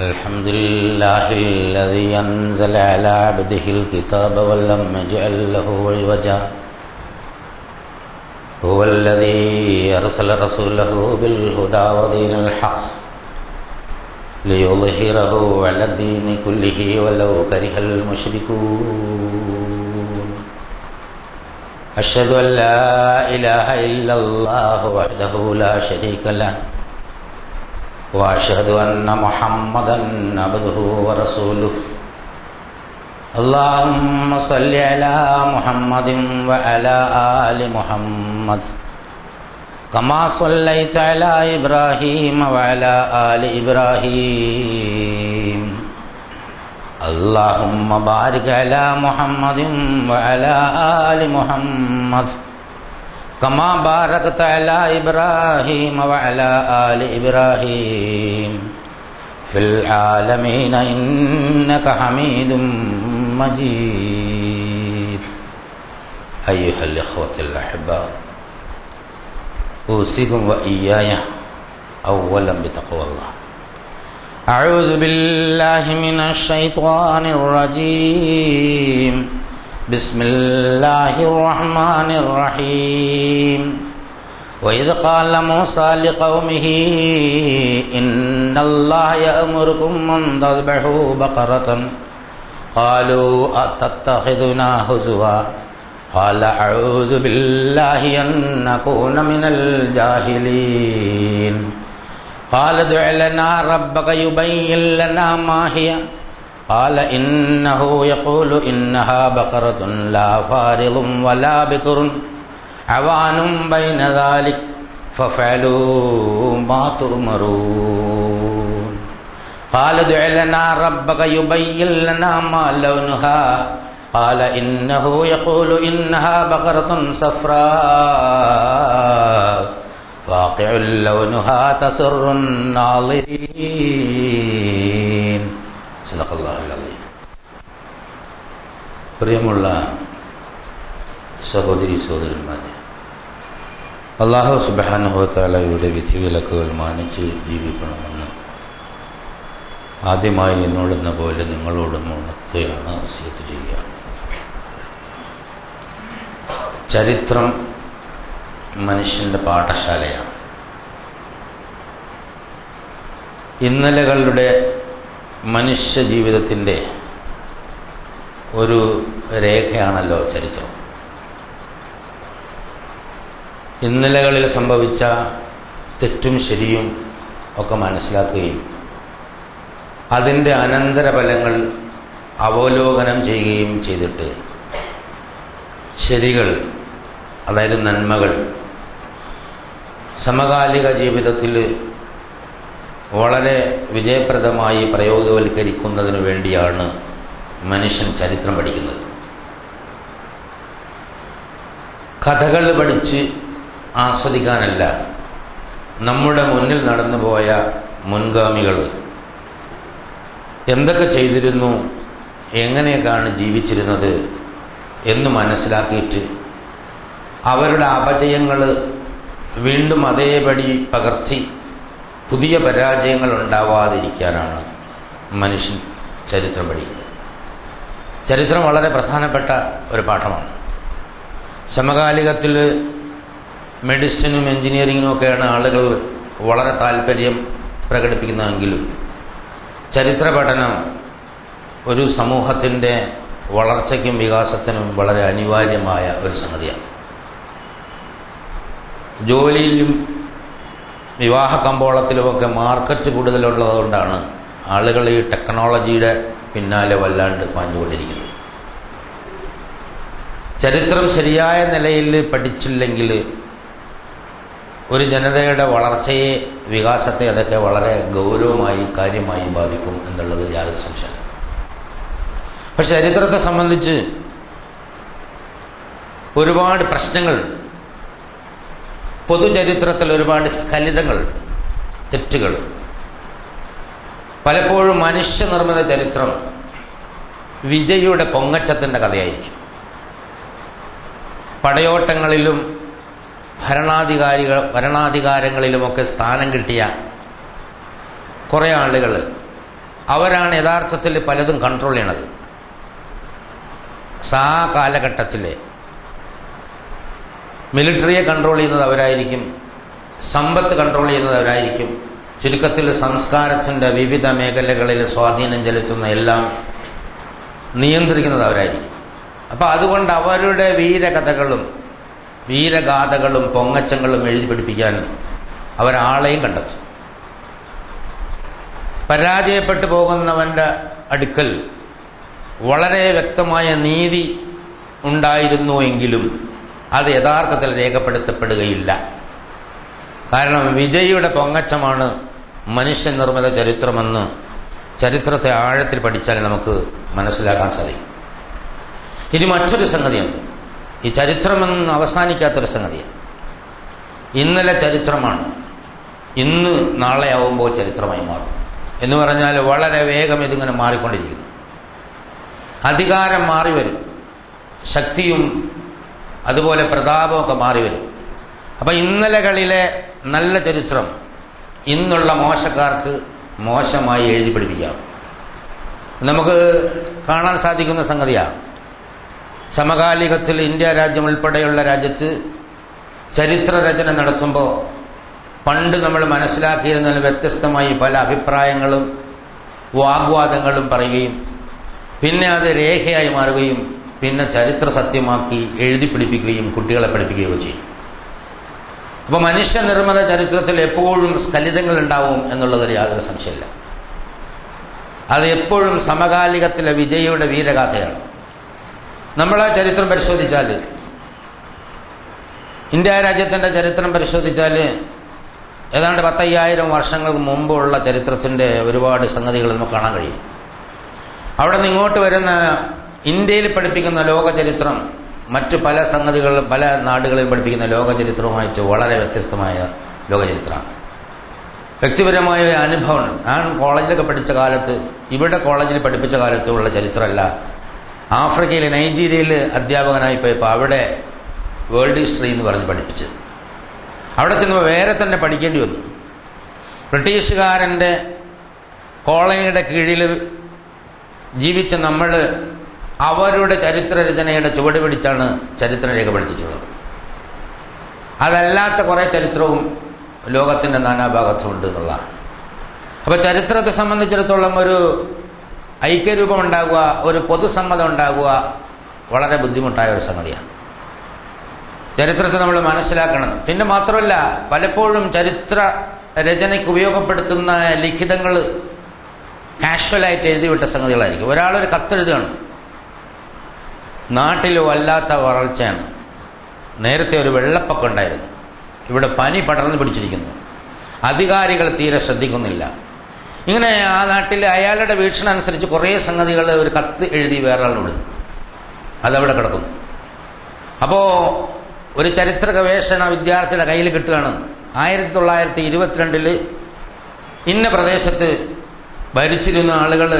الحمد لله الذي أنزل على عبده الكتاب ولم يجعل له عوجا هو الذي أرسل رسوله بالهدى ودين الحق ليظهره على الدين كله ولو كره المشركون أشهد أن لا إله إلا الله وحده لا شريك له وأشهد أن محمدا عبده ورسوله اللهم صل على محمد وعلى آل محمد كما صليت على إبراهيم وعلى آل إبراهيم اللهم بارك على محمد وعلى آل محمد كما باركت على إبراهيم وعلى آل إبراهيم في العالمين إنك حميد مجيد. أيها الإخوة الأحباء، أوصيكم وإياي أولا بتقوى الله. أعوذ بالله من الشيطان الرجيم. بسم الله الرحمن الرحيم. وإذ قال موسى لقومه إن الله يأمركم أن تذبحوا بقرة قالوا أتتخذنا هزوا قال أعوذ بالله أن نكون من الجاهلين قال ادع لنا ربك يبين لنا ما هي قال إنه يقول إنها بقرة لا فارض ولا بكر عوان بين ذلك فافعلوا ما تؤمرون قال ادع لنا ربك يبين لنا ما لونها قال إنه يقول إنها بقرة صفراء فاقع لونها تسر الناظرين. പ്രിയമുള്ള സഹോദരി സഹോദരന്മാരെ, അല്ലാഹു സുബ്ഹാനഹു വ തആലയുടെ വിധിവിലക്കുകൾ മാനിച്ച് ജീവിക്കണമെന്ന് ആദ്യമായി എന്നോടെന്ന പോലെ നിങ്ങളോടും ഉണർത്തുകയാണ്, വസിയത്ത് ചെയ്യുകയാണ്. ചരിത്രം മനുഷ്യൻ്റെ പാഠശാലയാണ്. ഇന്നലകളുടെ മനുഷ്യ ജീവിതത്തിൻ്റെ ഒരു രേഖയാണല്ലോ ചരിത്രം. ഇന്നലകളിൽ സംഭവിച്ച തെറ്റും ശരിയും ഒക്കെ മനസ്സിലാക്കുകയും അതിൻ്റെ അനന്തരഫലങ്ങൾ അവലോകനം ചെയ്യുകയും ചെയ്തിട്ട് ശരികൾ, അതായത് നന്മകൾ, സമകാലിക ജീവിതത്തിൽ വളരെ വിജയപ്രദമായി പ്രയോഗവൽക്കരിക്കുന്നതിനു വേണ്ടിയാണ് മനുഷ്യൻ ചരിത്രം പഠിക്കുന്നത്. കഥകൾ പഠിച്ച് ആസ്വദിക്കാനല്ല, നമ്മുടെ മുന്നിൽ നടന്നുപോയ മുൻഗാമികൾ എന്തൊക്കെ ചെയ്തിരുന്നു, എങ്ങനെയൊക്കെയാണ് ജീവിച്ചിരുന്നത് എന്ന് മനസ്സിലാക്കിയിട്ട് അവരുടെ അപജയങ്ങൾ വീണ്ടും അതേപടി പകർത്തി പുതിയ പരാജയങ്ങൾ ഉണ്ടാവാതിരിക്കാനാണ് മനുഷ്യൻ ചരിത്രം പഠിക്കുന്നത്. ചരിത്രം വളരെ പ്രധാനപ്പെട്ട ഒരു പാഠമാണ്. സമകാലികത്തിൽ മെഡിസിനും എൻജിനീയറിങ്ങിനും ഒക്കെയാണ് ആളുകൾ വളരെ താല്പര്യം പ്രകടിപ്പിക്കുന്നതെങ്കിലും ചരിത്ര പഠനം ഒരു സമൂഹത്തിൻ്റെ വളർച്ചയ്ക്കും വികാസത്തിനും വളരെ അനിവാര്യമായ ഒരു സംഗതിയാണ്. ജോലിയിലും വിവാഹ കമ്പോളത്തിലുമൊക്കെ മാർക്കറ്റ് കൂടുതലുള്ളതുകൊണ്ടാണ് ആളുകൾ ഈ ടെക്നോളജിയുടെ പിന്നാലെ വല്ലാണ്ട് പാഞ്ഞുകൊണ്ടിരിക്കുന്നത്. ചരിത്രം ശരിയായ നിലയിൽ പഠിച്ചില്ലെങ്കിൽ ഒരു ജനതയുടെ വളർച്ചയെ, വികാസത്തെ അതൊക്കെ വളരെ ഗൗരവമായി, കാര്യമായി ബാധിക്കും എന്നുള്ളത് യാതൊരു സംശയമില്ല. പക്ഷെ ചരിത്രത്തെ സംബന്ധിച്ച് ഒരുപാട് പ്രശ്നങ്ങളുണ്ട്. പൊതുചരിത്രത്തിൽ ഒരുപാട് സ്ഖലിതങ്ങൾ, തെറ്റുകൾ. പലപ്പോഴും മനുഷ്യനിർമ്മിത ചരിത്രം വിജയിയുടെ പൊങ്ങച്ചത്തിൻ്റെ കഥയായിരിക്കും. പടയോട്ടങ്ങളിലും ഭരണാധികാരങ്ങളിലുമൊക്കെ സ്ഥാനം കിട്ടിയ കുറേ ആളുകൾ, അവരാണ് യഥാർത്ഥത്തിൽ പലതും കൺട്രോൾ ചെയ്യണത്. ആ കാലഘട്ടത്തിലെ മിലിറ്ററിയെ കൺട്രോൾ ചെയ്യുന്നത് അവരായിരിക്കും, സമ്പത്ത് കൺട്രോൾ ചെയ്യുന്നത് അവരായിരിക്കും, ചുരുക്കത്തിൽ സംസ്കാരത്തിൻ്റെ വിവിധ മേഖലകളിൽ സ്വാധീനം ചെലുത്തുന്ന എല്ലാം നിയന്ത്രിക്കുന്നത് അവരായിരിക്കും. അപ്പോൾ അതുകൊണ്ട് അവരുടെ വീരകഥകളും വീരഗാഥകളും പൊങ്ങച്ചങ്ങളും എഴുതി പിടിപ്പിക്കാൻ അവരാളെയും കണ്ടെത്തും. പരാജയപ്പെട്ടു പോകുന്നവൻ്റെ അടുക്കൽ വളരെ വ്യക്തമായ നീതി ഉണ്ടായിരുന്നുവെങ്കിലും അത് യഥാർത്ഥത്തിൽ രേഖപ്പെടുത്തപ്പെടുകയില്ല. കാരണം വിജയിയുടെ പൊങ്ങച്ചമാണ് മനുഷ്യനിർമ്മിത ചരിത്രമെന്ന് ചരിത്രത്തെ ആഴത്തിൽ പഠിച്ചാൽ നമുക്ക് മനസ്സിലാക്കാൻ സാധിക്കും. ഇനി മറ്റൊരു സംഗതിയുണ്ട്. ഈ ചരിത്രമെന്ന് അവസാനിക്കാത്തൊരു സംഗതിയാണ്. ഇന്നലെ ചരിത്രമാണ്, ഇന്ന് നാളെ ആവുമ്പോൾ ചരിത്രമായി മാറും എന്ന് പറഞ്ഞാൽ വളരെ വേഗം ഇതിങ്ങനെ മാറിക്കൊണ്ടിരിക്കുന്നു. അധികാരം മാറി വരും, ശക്തിയും അതുപോലെ പ്രതാപമൊക്കെ മാറി വരും. അപ്പം ഇന്നലകളിലെ നല്ല ചരിത്രം ഇന്നുള്ള മോശക്കാർക്ക് മോശമായി എഴുതി പിടിപ്പിക്കാം. നമുക്ക് കാണാൻ സാധിക്കുന്ന സംഗതിയാണ്. സമകാലികത്തിൽ ഇന്ത്യ രാജ്യം ഉൾപ്പെടെയുള്ള രാജ്യത്ത് ചരിത്രരചന നടത്തുമ്പോൾ പണ്ട് നമ്മൾ മനസ്സിലാക്കിയിരുന്നതിന് വ്യത്യസ്തമായി പല അഭിപ്രായങ്ങളും വാഗ്വാദങ്ങളും പറയുകയും പിന്നെ അത് രേഖയായി മാറുകയും പിന്നെ ചരിത്ര സത്യമാക്കി എഴുതി പിടിപ്പിക്കുകയും കുട്ടികളെ പഠിപ്പിക്കുകയോ ചെയ്യും. അപ്പോൾ മനുഷ്യനിർമ്മിത ചരിത്രത്തിൽ എപ്പോഴും സ്ഖലിതങ്ങൾ ഉണ്ടാവും എന്നുള്ളതൊരു യാതൊരു സംശയമില്ല. അത് എപ്പോഴും സമകാലികത്തിലെ വിജയിയുടെ വീരഗാഥയാണ്. നമ്മൾ ആ ചരിത്രം പരിശോധിച്ചാൽ, ഇന്ത്യ രാജ്യത്തിൻ്റെ ചരിത്രം പരിശോധിച്ചാൽ ഏതാണ്ട് 10,000 വർഷങ്ങൾക്ക് മുമ്പുള്ള ചരിത്രത്തിൻ്റെ ഒരുപാട് സംഗതികൾ നമുക്ക് കാണാൻ കഴിയും. അവിടെ നിന്ന് ഇങ്ങോട്ട് വരുന്ന ഇന്ത്യയിൽ പഠിപ്പിക്കുന്ന ലോക ചരിത്രം മറ്റു പല സംഗതികളും പല നാടുകളിൽ പഠിപ്പിക്കുന്ന ലോക ചരിത്രവുമായിട്ട് വളരെ വ്യത്യസ്തമായ ലോക ചരിത്രമാണ്. വ്യക്തിപരമായ അനുഭവമാണ്. ഞാൻ കോളേജിലൊക്കെ പഠിച്ച കാലത്ത്, ഇവിടെ കോളേജിൽ പഠിപ്പിച്ച കാലത്തുള്ള ചരിത്രമല്ല, ആഫ്രിക്കയിലെ നൈജീരിയയിൽ അധ്യാപകനായി പോയപ്പോൾ അവിടെ വേൾഡ് ഹിസ്റ്ററി എന്ന് പറഞ്ഞ് പഠിപ്പിച്ചത്. അവിടെ ചെന്നപ്പോൾ വേറെ തന്നെ പഠിക്കേണ്ടി വന്നു. ബ്രിട്ടീഷുകാരൻ്റെ കോളനിയുടെ കീഴിൽ ജീവിച്ച നമ്മൾ അവരുടെ ചരിത്രരചനയുടെ ചുവട് പിടിച്ചാണ് ചരിത്രം രേഖ പഠിച്ചിട്ടുള്ളത്. അതല്ലാത്ത കുറേ ചരിത്രവും ലോകത്തിൻ്റെ നാനാഭാഗത്തുമുണ്ട് എന്നുള്ളതാണ്. അപ്പോൾ ചരിത്രത്തെ സംബന്ധിച്ചിടത്തോളം ഒരു ഐക്യരൂപം ഉണ്ടാകുക, ഒരു പൊതുസമ്മതം ഉണ്ടാകുക വളരെ ബുദ്ധിമുട്ടായ ഒരു സംഗതിയാണ്. ചരിത്രത്തെ നമ്മൾ മനസ്സിലാക്കണം. പിന്നെ മാത്രമല്ല, പലപ്പോഴും ചരിത്ര രചനയ്ക്ക് ഉപയോഗപ്പെടുത്തുന്ന ലിഖിതങ്ങൾ കാഷ്വലായിട്ട് എഴുതിവിട്ട സംഗതികളായിരിക്കും. ഒരാളൊരു കത്തെഴുതുകയാണ്, നാട്ടിൽ വല്ലാത്ത വരൾച്ചയാണ്, നേരത്തെ ഒരു വെള്ളപ്പൊക്കം ഉണ്ടായിരുന്നു, ഇവിടെ പനി പടർന്നു പിടിച്ചിരിക്കുന്നു, അധികാരികൾ തീരെ ശ്രദ്ധിക്കുന്നില്ല. ഇങ്ങനെ ആ നാട്ടിൽ അയാളുടെ വീക്ഷണം അനുസരിച്ച് കുറേ സംഗതികൾ ഒരു കത്ത് എഴുതി വേറെ ആളിന് വിടുന്നു, അതവിടെ കിടക്കുന്നു. അപ്പോൾ ഒരു ചരിത്ര ഗവേഷണ വിദ്യാർത്ഥിയുടെ കയ്യിൽ കിട്ടുകയാണ്, 1922 ഇന്ന പ്രദേശത്ത് ഭരിച്ചിരുന്ന ആളുകൾ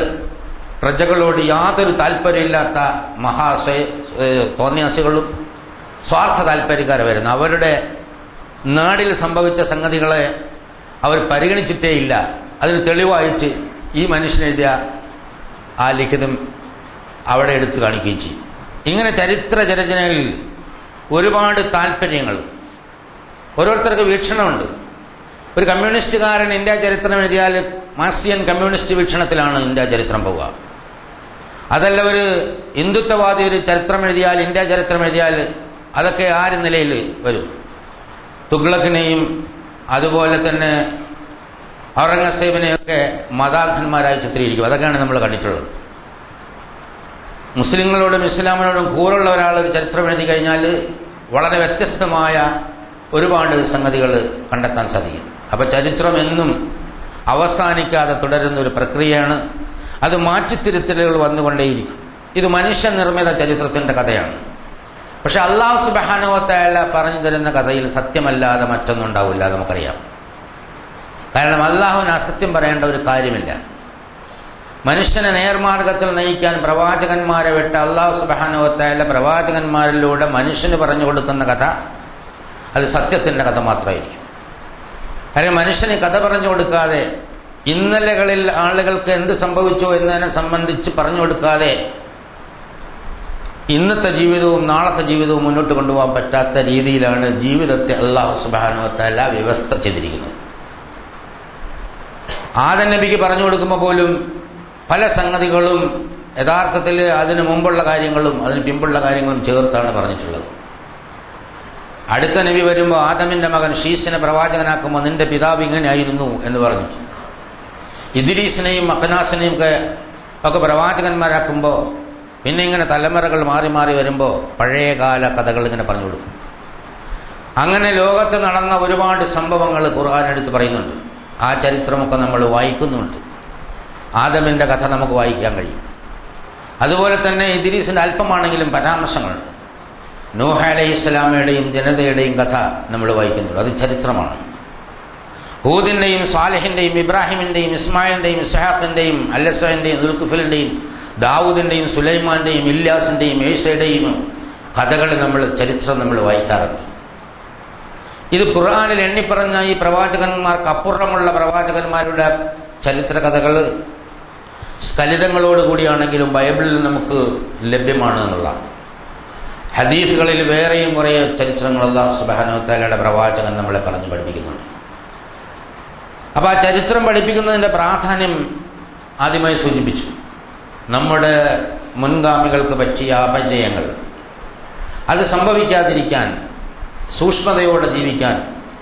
പ്രജകളോട് യാതൊരു താല്പര്യമില്ലാത്ത തോന്നിയാസികളും സ്വാർത്ഥ താല്പര്യക്കാരെ വരുന്നു. അവരുടെ നാടിൽ സംഭവിച്ച സംഗതികളെ അവർ പരിഗണിച്ചിട്ടേയില്ല. അതിന് തെളിവായിട്ട് ഈ മനുഷ്യനെഴുതിയ ആ ലിഖിതം അവിടെ എടുത്തു കാണിക്കുകയും ചെയ്യും. ഇങ്ങനെ ചരിത്ര രചനകളിൽ ഒരുപാട് താല്പര്യങ്ങൾ, ഓരോരുത്തർക്ക് വീക്ഷണമുണ്ട്. ഒരു കമ്മ്യൂണിസ്റ്റുകാരൻ ഇന്ത്യ ചരിത്രം എഴുതിയാൽ മാർക്സിയൻ കമ്മ്യൂണിസ്റ്റ് വീക്ഷണത്തിലാണ് ഇന്ത്യ ചരിത്രം പോവുക. അതല്ല ഒരു ഹിന്ദുത്വവാദി ഒരു ചരിത്രം എഴുതിയാൽ, ഇന്ത്യ ചരിത്രം എഴുതിയാൽ അതൊക്കെ ആര് നിലയിൽ വരും? തുഗ്ലക്കിനെയും അതുപോലെ തന്നെ ഔറംഗസേബിനെയൊക്കെ മതാന്ധന്മാരായി ചിത്രീകരിക്കും. അതൊക്കെയാണ് നമ്മൾ കണ്ടിട്ടുള്ളത്. മുസ്ലിങ്ങളോടും ഇസ്ലാമിനോടും കൂറുള്ള ഒരാൾ ഒരു ചരിത്രം എഴുതി കഴിഞ്ഞാൽ വളരെ വ്യത്യസ്തമായ ഒരുപാട് സംഗതികൾ കണ്ടെത്താൻ സാധിക്കും. അപ്പോൾ ചരിത്രം എന്നും അവസാനിക്കാതെ തുടരുന്ന ഒരു പ്രക്രിയയാണ്. അത് മാറ്റിത്തിരുത്തലുകൾ വന്നുകൊണ്ടേയിരിക്കും. ഇത് മനുഷ്യനിർമ്മിത ചരിത്രത്തിൻ്റെ കഥയാണ്. പക്ഷെ അല്ലാഹു സുബ്ഹാനഹു വ തആല പറഞ്ഞു തരുന്ന കഥയിൽ സത്യമല്ലാതെ മറ്റൊന്നും ഉണ്ടാവില്ല, നമുക്കറിയാം. കാരണം അല്ലാഹുവിന് അസത്യം പറയേണ്ട ഒരു കാര്യമില്ല. മനുഷ്യനെ നേർമാർഗത്തിൽ നയിക്കാൻ പ്രവാചകന്മാരെ വിട്ട് അല്ലാഹു സുബ്ഹാനഹു വ തആല പ്രവാചകന്മാരിലൂടെ മനുഷ്യന് പറഞ്ഞു കൊടുക്കുന്ന കഥ അത് സത്യത്തിൻ്റെ കഥ മാത്രമായിരിക്കും. കാരണം മനുഷ്യന് കഥ പറഞ്ഞു കൊടുക്കാതെ, ഇന്നലകളിൽ ആളുകൾക്ക് എന്ത് സംഭവിച്ചോ എന്നതിനെ സംബന്ധിച്ച് പറഞ്ഞു കൊടുക്കാതെ ഇന്നത്തെ ജീവിതവും നാളത്തെ ജീവിതവും മുന്നോട്ട് കൊണ്ടുപോകാൻ പറ്റാത്ത രീതിയിലാണ് ജീവിതത്തെ അല്ലാഹു സുബ്ഹാനഹു വ തആല വ്യവസ്ഥ ചെയ്തിരിക്കുന്നത്. ആദം നബിക്ക് പറഞ്ഞു കൊടുക്കുമ്പോൾ പോലും പല സംഗതികളും യഥാർത്ഥത്തിൽ അതിന് മുമ്പുള്ള കാര്യങ്ങളും അതിന് പിമ്പുള്ള കാര്യങ്ങളും ചേർത്താണ് പറഞ്ഞിട്ടുള്ളത്. അടുത്ത നബി വരുമ്പോൾ ആദമിൻ്റെ മകൻ ഷീസിനെ പ്രവാചകനാക്കുമ്പോൾ നിന്റെ പിതാവ് ഇങ്ങനെയായിരുന്നു എന്ന് പറഞ്ഞു. ഇദ്രീസിനെയും അഖ്നാസിനെയും ഒക്കെ പ്രവാചകന്മാരാക്കുമ്പോൾ പിന്നെ ഇങ്ങനെ തലമുറകൾ മാറി മാറി വരുമ്പോൾ പഴയകാല കഥകൾ ഇങ്ങനെ പറഞ്ഞു കൊടുക്കും. അങ്ങനെ ലോകത്ത് നടന്ന ഒരുപാട് സംഭവങ്ങൾ ഖുർആൻ എടുത്ത് പറയുന്നുണ്ട്. ആ ചരിത്രമൊക്കെ നമ്മൾ വായിക്കുന്നുണ്ട്. ആദമിൻ്റെ കഥ നമുക്ക് വായിക്കാൻ കഴിയും. അതുപോലെ തന്നെ ഇദ്രീസിൻ്റെ അല്പമാണെങ്കിലും പരാമർശങ്ങളുണ്ട്. നൂഹ് അലൈഹിസ്സലാമയുടെയും ജനതയുടെയും കഥ നമ്മൾ വായിക്കുന്നുണ്ട്. അത് ചരിത്രമാണ്. ഹൂദിൻ്റെയും സാലിഹിൻ്റെയും ഇബ്രാഹിമിൻ്റെയും ഇസ്മായിലിൻ്റെയും ഇസ്ഹാഖിൻ്റെയും അല്ലസൻ്റെയും ദുൽഖുഫലിൻ്റെയും ദാവൂദിൻ്റെയും സുലൈമാൻ്റെയും ഇല്യാസിൻ്റെയും ഈസയുടെയും കഥകൾ ചരിത്രം നമ്മൾ വായിക്കാറുണ്ട്. ഇത് ഖുർആനിൽ എണ്ണിപ്പറഞ്ഞ ഈ പ്രവാചകന്മാർക്ക് അപ്പുറമുള്ള പ്രവാചകന്മാരുടെ ചരിത്ര കഥകൾ സ്ഖലിതങ്ങളോടുകൂടിയാണെങ്കിലും ബൈബിളിൽ നമുക്ക് ലഭ്യമാണ് എന്നുള്ള ഹദീസുകളിൽ വേറെയും കുറേ ചരിത്രങ്ങൾ അല്ലാഹു സുബ്ഹാനഹു വ തആലയുടെ പ്രവാചകൻ നമ്മളെ പറഞ്ഞു പഠിപ്പിക്കുന്നുണ്ട്. അപ്പോൾ ആ ചരിത്രം പഠിപ്പിക്കുന്നതിൻ്റെ പ്രാധാന്യം ആദ്യമായി സൂചിപ്പിച്ചു. നമ്മുടെ മുൻഗാമികൾക്ക് പറ്റിയ അപജയങ്ങൾ അത് സംഭവിക്കാതിരിക്കാൻ, സൂക്ഷ്മതയോടെ ജീവിക്കാൻ,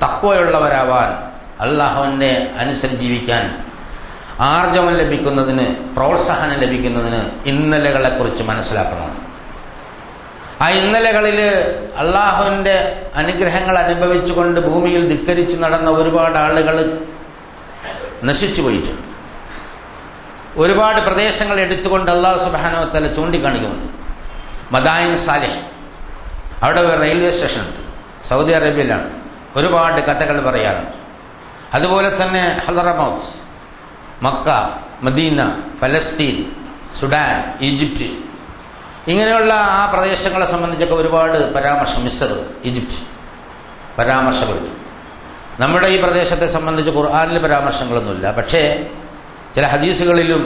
തഖ്വയുള്ളവരാവാൻ, അല്ലാഹുവിനെ അനുസരിച്ച് ജീവിക്കാൻ ആർജവം ലഭിക്കുന്നതിന്, പ്രോത്സാഹനം ലഭിക്കുന്നതിന് ഇന്നലകളെക്കുറിച്ച് മനസ്സിലാക്കണം. ആ ഇന്നലകളിൽ അല്ലാഹുവിൻ്റെ അനുഗ്രഹങ്ങൾ അനുഭവിച്ചുകൊണ്ട് ഭൂമിയിൽ ധിക്കരിച്ച് നടന്ന ഒരുപാട് ആളുകൾ നശിച്ചു പോയിട്ടുണ്ട്. ഒരുപാട് പ്രദേശങ്ങൾ എടുത്തുകൊണ്ട് അല്ലാഹു സുബ്ഹാനഹു വ തആല ചൂണ്ടിക്കാണിക്കുന്നുണ്ട്. മദായിൻ സാലിഹ്, അവിടെ ഒരു റെയിൽവേ സ്റ്റേഷനുണ്ട്, സൗദി അറേബ്യയിലാണ്. ഒരുപാട് കഥകൾ പറയാനുണ്ട്. അതുപോലെ തന്നെ ഹദറമൗത്ത്, മക്ക, മദീന, ഫലസ്തീൻ, സുഡാൻ, ഈജിപ്റ്റ്, ഇങ്ങനെയുള്ള ആ പ്രദേശങ്ങളെ സംബന്ധിച്ചൊക്കെ ഒരുപാട് പരാമർശം, മിസ്ർ, ഈജിപ്റ്റ് പരാമർശങ്ങളുണ്ട്. നമ്മുടെ ഈ പ്രദേശത്തെ സംബന്ധിച്ച് ഖുർആനിൽ പരാമർശങ്ങളൊന്നുമില്ല. പക്ഷേ ചില ഹദീസുകളിലും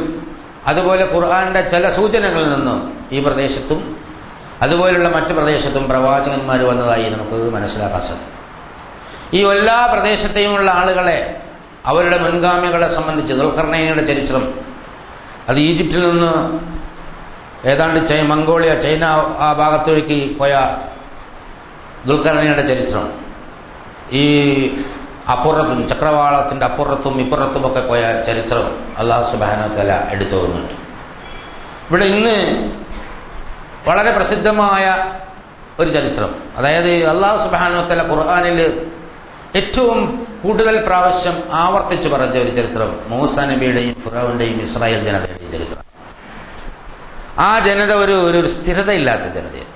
അതുപോലെ ഖുർആനിൻ്റെ ചില സൂചനകളിൽ നിന്നും ഈ പ്രദേശത്തും അതുപോലുള്ള മറ്റു പ്രദേശത്തും പ്രവാചകന്മാർ വന്നതായി നമുക്ക് മനസ്സിലാക്കാൻ സാധിക്കും. ഈ എല്ലാ പ്രദേശത്തെയുമുള്ള ആളുകളെ, അവരുടെ മുൻഗാമികളെ സംബന്ധിച്ച് ദുൽഖർനൈനിയുടെ ചരിത്രം, അത് ഈജിപ്തിൽ നിന്ന് ഏതാണ്ട് മംഗോളിയ, ചൈന ആ ഭാഗത്തേക്ക് പോയ ദുൽഖർനൈനിയുടെ ചരിത്രം, ഈ അപ്പുറത്തും ചക്രവാളത്തിൻ്റെ അപ്പുറത്തും ഇപ്പുറത്തുമൊക്കെ പോയ ചരിത്രം അല്ലാഹു സുബ്ഹാനഹു വ തആല എടുത്തു പോകുന്നുണ്ട്. ഇവിടെ ഇന്ന് വളരെ പ്രസിദ്ധമായ ഒരു ചരിത്രം, അതായത് അല്ലാഹു സുബ്ഹാനഹു വ തആല ഖുർആനിൽ ഏറ്റവും കൂടുതൽ പ്രാവശ്യം ആവർത്തിച്ച് പറഞ്ഞ ഒരു ചരിത്രം മൂസ നബിയുടെയും ഫിറഔൻ്റെയും ഇസ്രായേൽ ജനതയുടെയും ചരിത്രം. ആ ജനത ഒരു സ്ഥിരതയില്ലാത്ത ജനതയാണ്.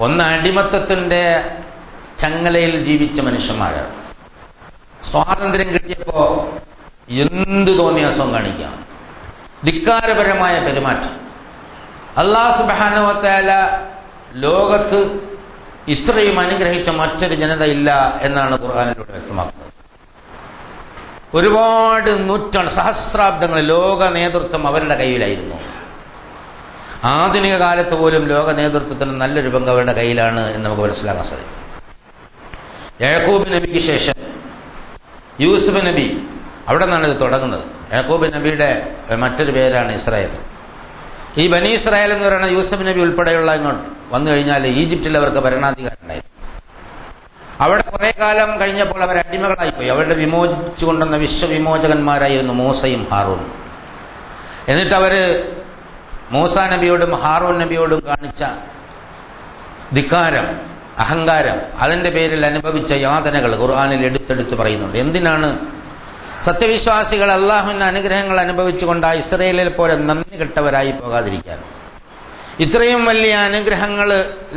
ഒന്ന് അടിമത്തത്തിൻ്റെ ചങ്ങലയിൽ ജീവിച്ച മനുഷ്യന്മാരാണ്. സ്വാതന്ത്ര്യം കിട്ടിയപ്പോൾ എന്ത് തോന്നിയ അസുഖം കാണിക്കാം, ധിക്കാരപരമായ പെരുമാറ്റം. അല്ലാഹു സുബ്ഹാനഹു വ തആല ലോകത്ത് ഇത്രയും അനുഗ്രഹിച്ച മറ്റൊരു ജനത ഇല്ല എന്നാണ് ഖുർആനിലൂടെ വ്യക്തമാക്കുന്നത്. ഒരുപാട് നൂറ്റാണ്ട്, സഹസ്രാബ്ദങ്ങൾ ലോക നേതൃത്വം അവരുടെ കയ്യിലായിരുന്നു. ആധുനിക കാലത്ത് പോലും ലോക നേതൃത്വത്തിന് നല്ലൊരു പങ്ക് അവരുടെ കയ്യിലാണ് എന്ന് നമുക്ക് മനസ്സിലാക്കാൻ സാധിക്കും. യാക്കൂബ് നബിക്ക് ശേഷം യൂസുഫ് നബി, അവിടെ നിന്നാണ് ഇത് തുടങ്ങുന്നത്. യാക്കൂബ് നബിയുടെ മറ്റൊരു പേരാണ് ഇസ്രായേൽ. ഈ ബനി ഇസ്രായേൽ എന്ന് പറയുന്നത് യൂസുഫ് നബി ഉൾപ്പെടെയുള്ള ഇങ്ങോട്ട് വന്നു കഴിഞ്ഞാൽ ഈജിപ്തിൽ അവർക്ക് ഭരണാധികാരം ഉണ്ടായിരുന്നു. അവിടെ കുറേ കാലം കഴിഞ്ഞപ്പോൾ അവർ അടിമകളായിപ്പോയി. അവരുടെ വിമോചിച്ചു കൊണ്ടുവന്ന വിശ്വവിമോചകന്മാരായിരുന്നു മൂസയും ഹാറൂനും. എന്നിട്ട് അവർ മൂസാ നബിയോടും ഹാറൂൻ നബിയോടും കാണിച്ച ധിക്കാരം, അഹങ്കാരം, അതിൻ്റെ പേരിൽ അനുഭവിച്ച യാതനകൾ ഖുർആനിൽ എടുത്തെടുത്ത് പറയുന്നുണ്ട്. എന്തിനാണ് സത്യവിശ്വാസികൾ അള്ളാഹുവിൻ്റെ അനുഗ്രഹങ്ങൾ അനുഭവിച്ചുകൊണ്ട് ആ ഇസ്രയേലിൽ പോലെ നന്ദി കെട്ടവരായി പോകാതിരിക്കാൻ? ഇത്രയും വലിയ അനുഗ്രഹങ്ങൾ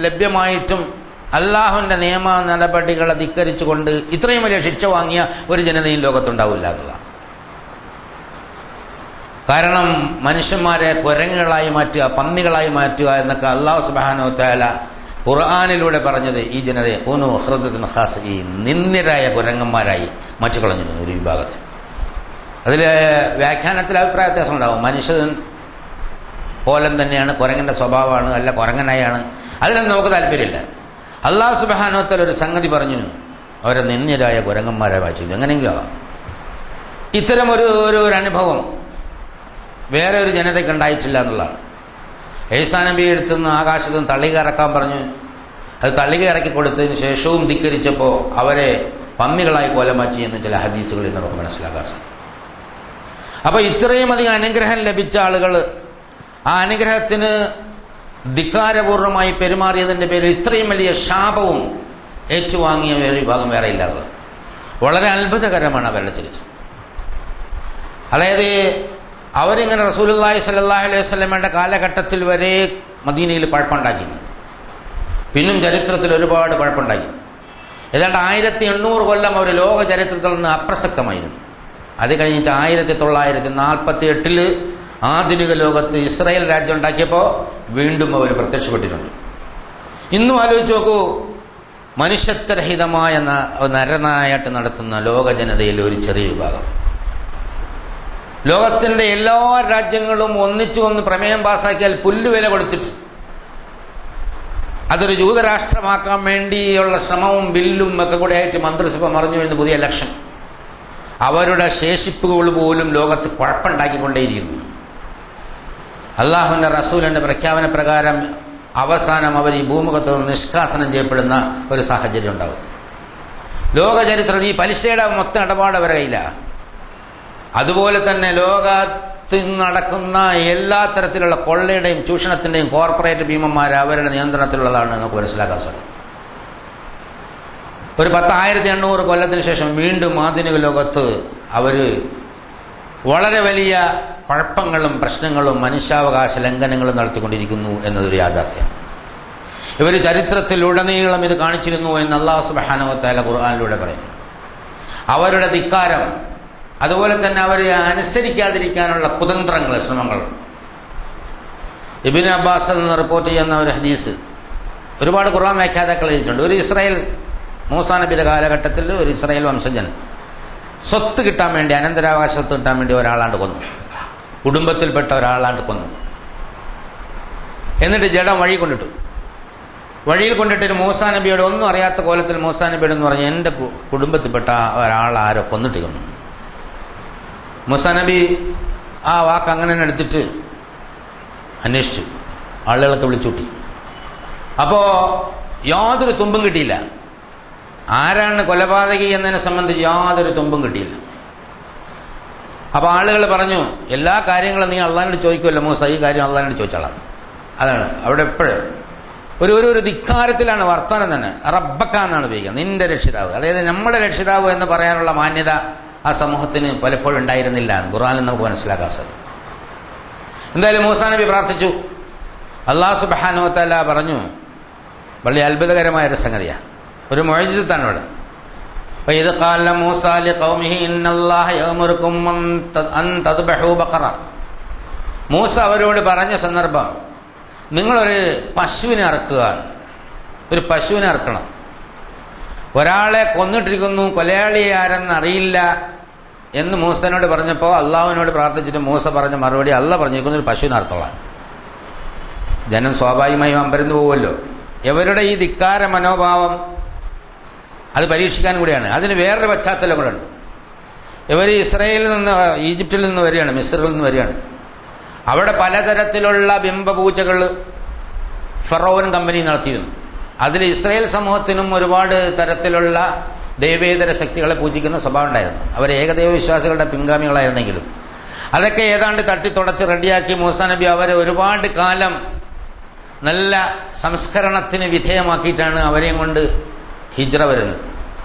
ലഭ്യമായിട്ടും അള്ളാഹുവിൻ്റെ നിയമ നടപടികളെ ധിക്കരിച്ചുകൊണ്ട് ഇത്രയും വലിയ ശിക്ഷ വാങ്ങിയ ഒരു ജനതയും ലോകത്തുണ്ടാവില്ല എന്നുള്ളതാണ്. കാരണം മനുഷ്യന്മാരെ കുരങ്ങുകളായി മാറ്റുക, പന്നികളായി മാറ്റുക എന്നൊക്കെ അള്ളാഹു സുബ്ഹാനഹു വ തആല ഖുർആനിലൂടെ പറഞ്ഞത് ഈ ജനതയെ കൂനു ഖിറദതൻ ഖാസിഈൻ, നിന്ദ്യരായ കുരങ്ങന്മാരായി മാറ്റിക്കളഞ്ഞിരുന്നു ഒരു വിഭാഗത്തിൽ. അതിൽ വ്യാഖ്യാനത്തിൽ അഭിപ്രായ വ്യത്യാസം ഉണ്ടാവും. മനുഷ്യൻ കോലം തന്നെയാണ്, കുരങ്ങൻ്റെ സ്വഭാവമാണ്, അല്ല കുരങ്ങനായാണ്, അതിനൊന്നും നമുക്ക് താല്പര്യമില്ല. അള്ളാഹു സുബ്ഹാനഹു വ തആല ഒരു സംഗതി പറഞ്ഞു, അവരെ നിന്ദ്യരായ കുരങ്ങന്മാരെ മാറ്റി. എങ്ങനെയെങ്കിലും ആവാം. ഇത്തരം ഒരു അനുഭവം വേറെ ഒരു ജനതയ്ക്ക് ഉണ്ടായിട്ടില്ല എന്നുള്ളതാണ്. ഈസാ നബി എടുത്തുനിന്ന് ആകാശത്ത് നിന്ന് തള്ളിക ഇറക്കാൻ പറഞ്ഞു. അത് തള്ളിക ഇറക്കി കൊടുത്തതിന് ശേഷവും ധിക്കരിച്ചപ്പോൾ അവരെ പന്നികളായി കൊലമാറ്റി എന്ന് ചില ഹദീസുകളിൽ നമുക്ക് മനസ്സിലാക്കാൻ സാധിക്കും. അപ്പോൾ ഇത്രയും അധികം അനുഗ്രഹം ലഭിച്ച ആളുകൾ ആ അനുഗ്രഹത്തിന് ധിക്കാരപൂർവമായി പെരുമാറിയതിൻ്റെ പേരിൽ ഇത്രയും വലിയ ശാപവും ഏറ്റുവാങ്ങിയ ഒരു വിഭാഗം വേറെ ഇല്ലാതെ വളരെ അത്ഭുതകരമാണ് അവരുടെ ചരിത്രം. അതായത് അവരിങ്ങനെ റസൂലുള്ളാഹി സ്വല്ലല്ലാഹു അലൈഹി വസല്ലമയുടെ കാലഘട്ടത്തിൽ വരെ മദീനയിൽ കുഴപ്പമുണ്ടാക്കി, പിന്നും ചരിത്രത്തിൽ ഒരുപാട് കുഴപ്പമുണ്ടാക്കി. ഏതാണ്ട് 1800 കൊല്ലം അവർ ലോക ചരിത്രത്തിൽ നിന്ന് അപ്രസക്തമായിരുന്നു. അത് കഴിഞ്ഞിട്ട് 1948 ആധുനിക ലോകത്ത് ഇസ്രായേൽ രാജ്യം ഉണ്ടാക്കിയപ്പോൾ വീണ്ടും അവർ പ്രത്യക്ഷപ്പെട്ടിട്ടുണ്ട്. ഇന്നും ആലോചിച്ച് നോക്കൂ, മനുഷ്യത്വരഹിതമായ നരനായാട്ട് നടത്തുന്ന ലോക ജനതയിൽ ഒരു ചെറിയ വിഭാഗം. ലോകത്തിൻ്റെ എല്ലാ രാജ്യങ്ങളും ഒന്നിച്ചു പ്രമേയം പാസ്സാക്കിയാൽ പുല്ലുവില കൊടുത്തിട്ട് അതൊരു ജൂതരാഷ്ട്രമാക്കാൻ വേണ്ടിയുള്ള ശ്രമവും ബില്ലും ഒക്കെ കൂടെ ആയിട്ട് മന്ത്രിസഭ മറിഞ്ഞു വരുന്ന പുതിയ ഇലക്ഷൻ. അവരുടെ ശേഷിപ്പുകൾ പോലും ലോകത്ത് കുഴപ്പമുണ്ടാക്കിക്കൊണ്ടേയിരിക്കുന്നു. അള്ളാഹുവിൻ്റെ റസൂലിൻ്റെ പ്രഖ്യാപന പ്രകാരം അവസാനം അവർ ഈ ഭൂമുഖത്ത് നിന്ന് നിഷ്കാസനം ചെയ്യപ്പെടുന്ന ഒരു സാഹചര്യം ഉണ്ടാകും. ലോക ചരിത്രത്തിൽ ഈ പലിശയുടെ മൊത്തം ഇടപാട് അവരുടെ കയ്യിലാണ്. അതുപോലെ തന്നെ ലോകത്ത് നടക്കുന്ന എല്ലാ തരത്തിലുള്ള കൊള്ളയുടെയും ചൂഷണത്തിൻ്റെയും കോർപ്പറേറ്റ് ഭീമന്മാർ അവരുടെ നിയന്ത്രണത്തിലുള്ളതാണ് നമുക്ക് മനസ്സിലാക്കാൻ സാധിക്കും. ഒരു 1800 കൊല്ലത്തിന് ശേഷം വീണ്ടും ആധുനിക ലോകത്ത് അവർ വളരെ വലിയ കുഴപ്പങ്ങളും പ്രശ്നങ്ങളും മനുഷ്യാവകാശ ലംഘനങ്ങളും നടത്തിക്കൊണ്ടിരിക്കുന്നു എന്നതൊരു യാഥാർത്ഥ്യം. ഇവർ ചരിത്രത്തിലുടനീളം ഇത് കാണിച്ചിരുന്നു എന്ന് അല്ലാഹു സുബ്ഹാനഹു വ തആല ഖുർആനിലൂടെ പറയുന്നു. അവരുടെ ധിക്കാരം, അതുപോലെ തന്നെ അവരെ അനുസരിക്കാതിരിക്കാനുള്ള കുതന്ത്രങ്ങൾ, ശ്രമങ്ങൾ. ഇബ്നു അബ്ബാസിൽ നിന്ന് റിപ്പോർട്ട് ചെയ്യുന്ന ഒരു ഹദീസ് ഒരുപാട് ഖുർആൻ വ്യാഖ്യാതാക്കൾ എഴുതിയിട്ടുണ്ട്. ഒരു ഇസ്രായേൽ മൂസാ നബിയുടെ കാലഘട്ടത്തിൽ ഒരു ഇസ്രായേൽ വംശജൻ സ്വത്ത് കിട്ടാൻ വേണ്ടി, അനന്തരാവകാശ സ്വത്ത് കിട്ടാൻ വേണ്ടി ഒരാളാണ്ട് കൊന്നു, കുടുംബത്തിൽപ്പെട്ട ഒരാളാണ്ട് കൊന്നു. എന്നിട്ട് ജഡം വഴിയിൽ കൊണ്ടിട്ടൊരു മൂസാ നബിയോട്, ഒന്നും അറിയാത്ത കോലത്തിൽ മൂസാ നബിയോട് എന്ന് പറഞ്ഞ് എൻ്റെ കുടുംബത്തിൽപ്പെട്ട ഒരാളാരോ കൊന്നിട്ട് കൊന്നു. മൂസാ നബി ആ വാക്ക് അങ്ങനെ തന്നെ എടുത്തിട്ട് അന്വേഷിച്ചു, ആളുകളൊക്കെ വിളിച്ചുകൂട്ടി. അപ്പോൾ യാതൊരു തുമ്പും കിട്ടിയില്ല. ആരാണ് കൊലപാതകി എന്നതിനെ സംബന്ധിച്ച് യാതൊരു തുമ്പും കിട്ടിയില്ല. അപ്പോൾ ആളുകൾ പറഞ്ഞു, എല്ലാ കാര്യങ്ങളും നീ അള്ളാഹിനോട് ചോദിക്കുമല്ലോ മൂസ, ഈ കാര്യം അള്ളാഹിനോട് ചോദിച്ചോളാം. അതാണ് അവിടെ എപ്പോഴും ഒരു ധിക്കാരത്തിലാണ് വർത്തമാനം തന്നെ. റബ്ബക്ക എന്നാണ് ഉപയോഗിക്കുക, നിന്റെ രക്ഷിതാവ്. അതായത് നമ്മുടെ രക്ഷിതാവ് എന്ന് പറയാനുള്ള മാന്യത ആ സമൂഹത്തിന് പലപ്പോഴും ഉണ്ടായിരുന്നില്ല എന്ന് ഖുർആനിൽ നമുക്ക് മനസ്സിലാക്കാൻ സാധിക്കും. എന്തായാലും മൂസാ നബി പ്രാർത്ഥിച്ചു. അല്ലാഹു സുബ്ഹാനഹു വ തആല പറഞ്ഞു, വളരെ അത്ഭുതകരമായൊരു സംഗതിയാണ്, ഒരു മുഅ്ജിസത്താണ് ഇവിടെ. വഇദ് ഖാല മൂസാ ലിഖൗമിഹി ഇന്നല്ലാഹ യഅ്മുറുകും അൻ തദ്ബഹു ബഖറ. മൂസ അവരോട് പറഞ്ഞ സന്ദർഭം, നിങ്ങളൊരു പശുവിനെ അറക്കുക, ഒരു പശുവിനെ അറക്കണം. ഒരാളെ കൊന്നിട്ടിരിക്കുന്നു, കൊലയാളി ആരെന്ന് അറിയില്ല എന്ന് മൂസനോട് പറഞ്ഞപ്പോൾ അള്ളാഹുവിനോട് പ്രാർത്ഥിച്ചിട്ട് മൂസ പറഞ്ഞ മറുപടി, അള്ളാഹ് പറഞ്ഞിരിക്കുന്നു ഒരു പശുവിനെ അറുത്തോളാം. ജനം സ്വാഭാവികമായും അമ്പരന്ന് പോകുമല്ലോ. ഇവരുടെ ഈ ധിക്കാര മനോഭാവം അത് പരീക്ഷിക്കാൻ കൂടിയാണ്. അതിന് വേറൊരു പശ്ചാത്തലം കൂടെ ഉണ്ട്. ഇവർ ഇസ്രായേലിൽ നിന്ന്, ഈജിപ്തിൽ നിന്ന് വരികയാണ്, മിസ്രിൽ നിന്ന് വരികയാണ്. അവിടെ പലതരത്തിലുള്ള ബിംബപൂജകൾ ഫറോവൻ കമ്പനി നടത്തിയിരുന്നു. അതിൽ ഇസ്രായേൽ സമൂഹത്തിനും ഒരുപാട് തരത്തിലുള്ള ദൈവേതര ശക്തികളെ പൂജിക്കുന്ന സ്വഭാവം ഉണ്ടായിരുന്നു. അവർ ഏകദൈവ വിശ്വാസികളുടെ പിൻഗാമികളായിരുന്നെങ്കിലും അതൊക്കെ ഏതാണ്ട് തട്ടി തുടച്ച് റെഡിയാക്കി മൂസാ നബി അവരെ ഒരുപാട് കാലം നല്ല സംസ്കരണത്തിന് വിധേയമാക്കിയിട്ടാണ് അവരെയും കൊണ്ട് ഹിജ്റ വരുന്നത്.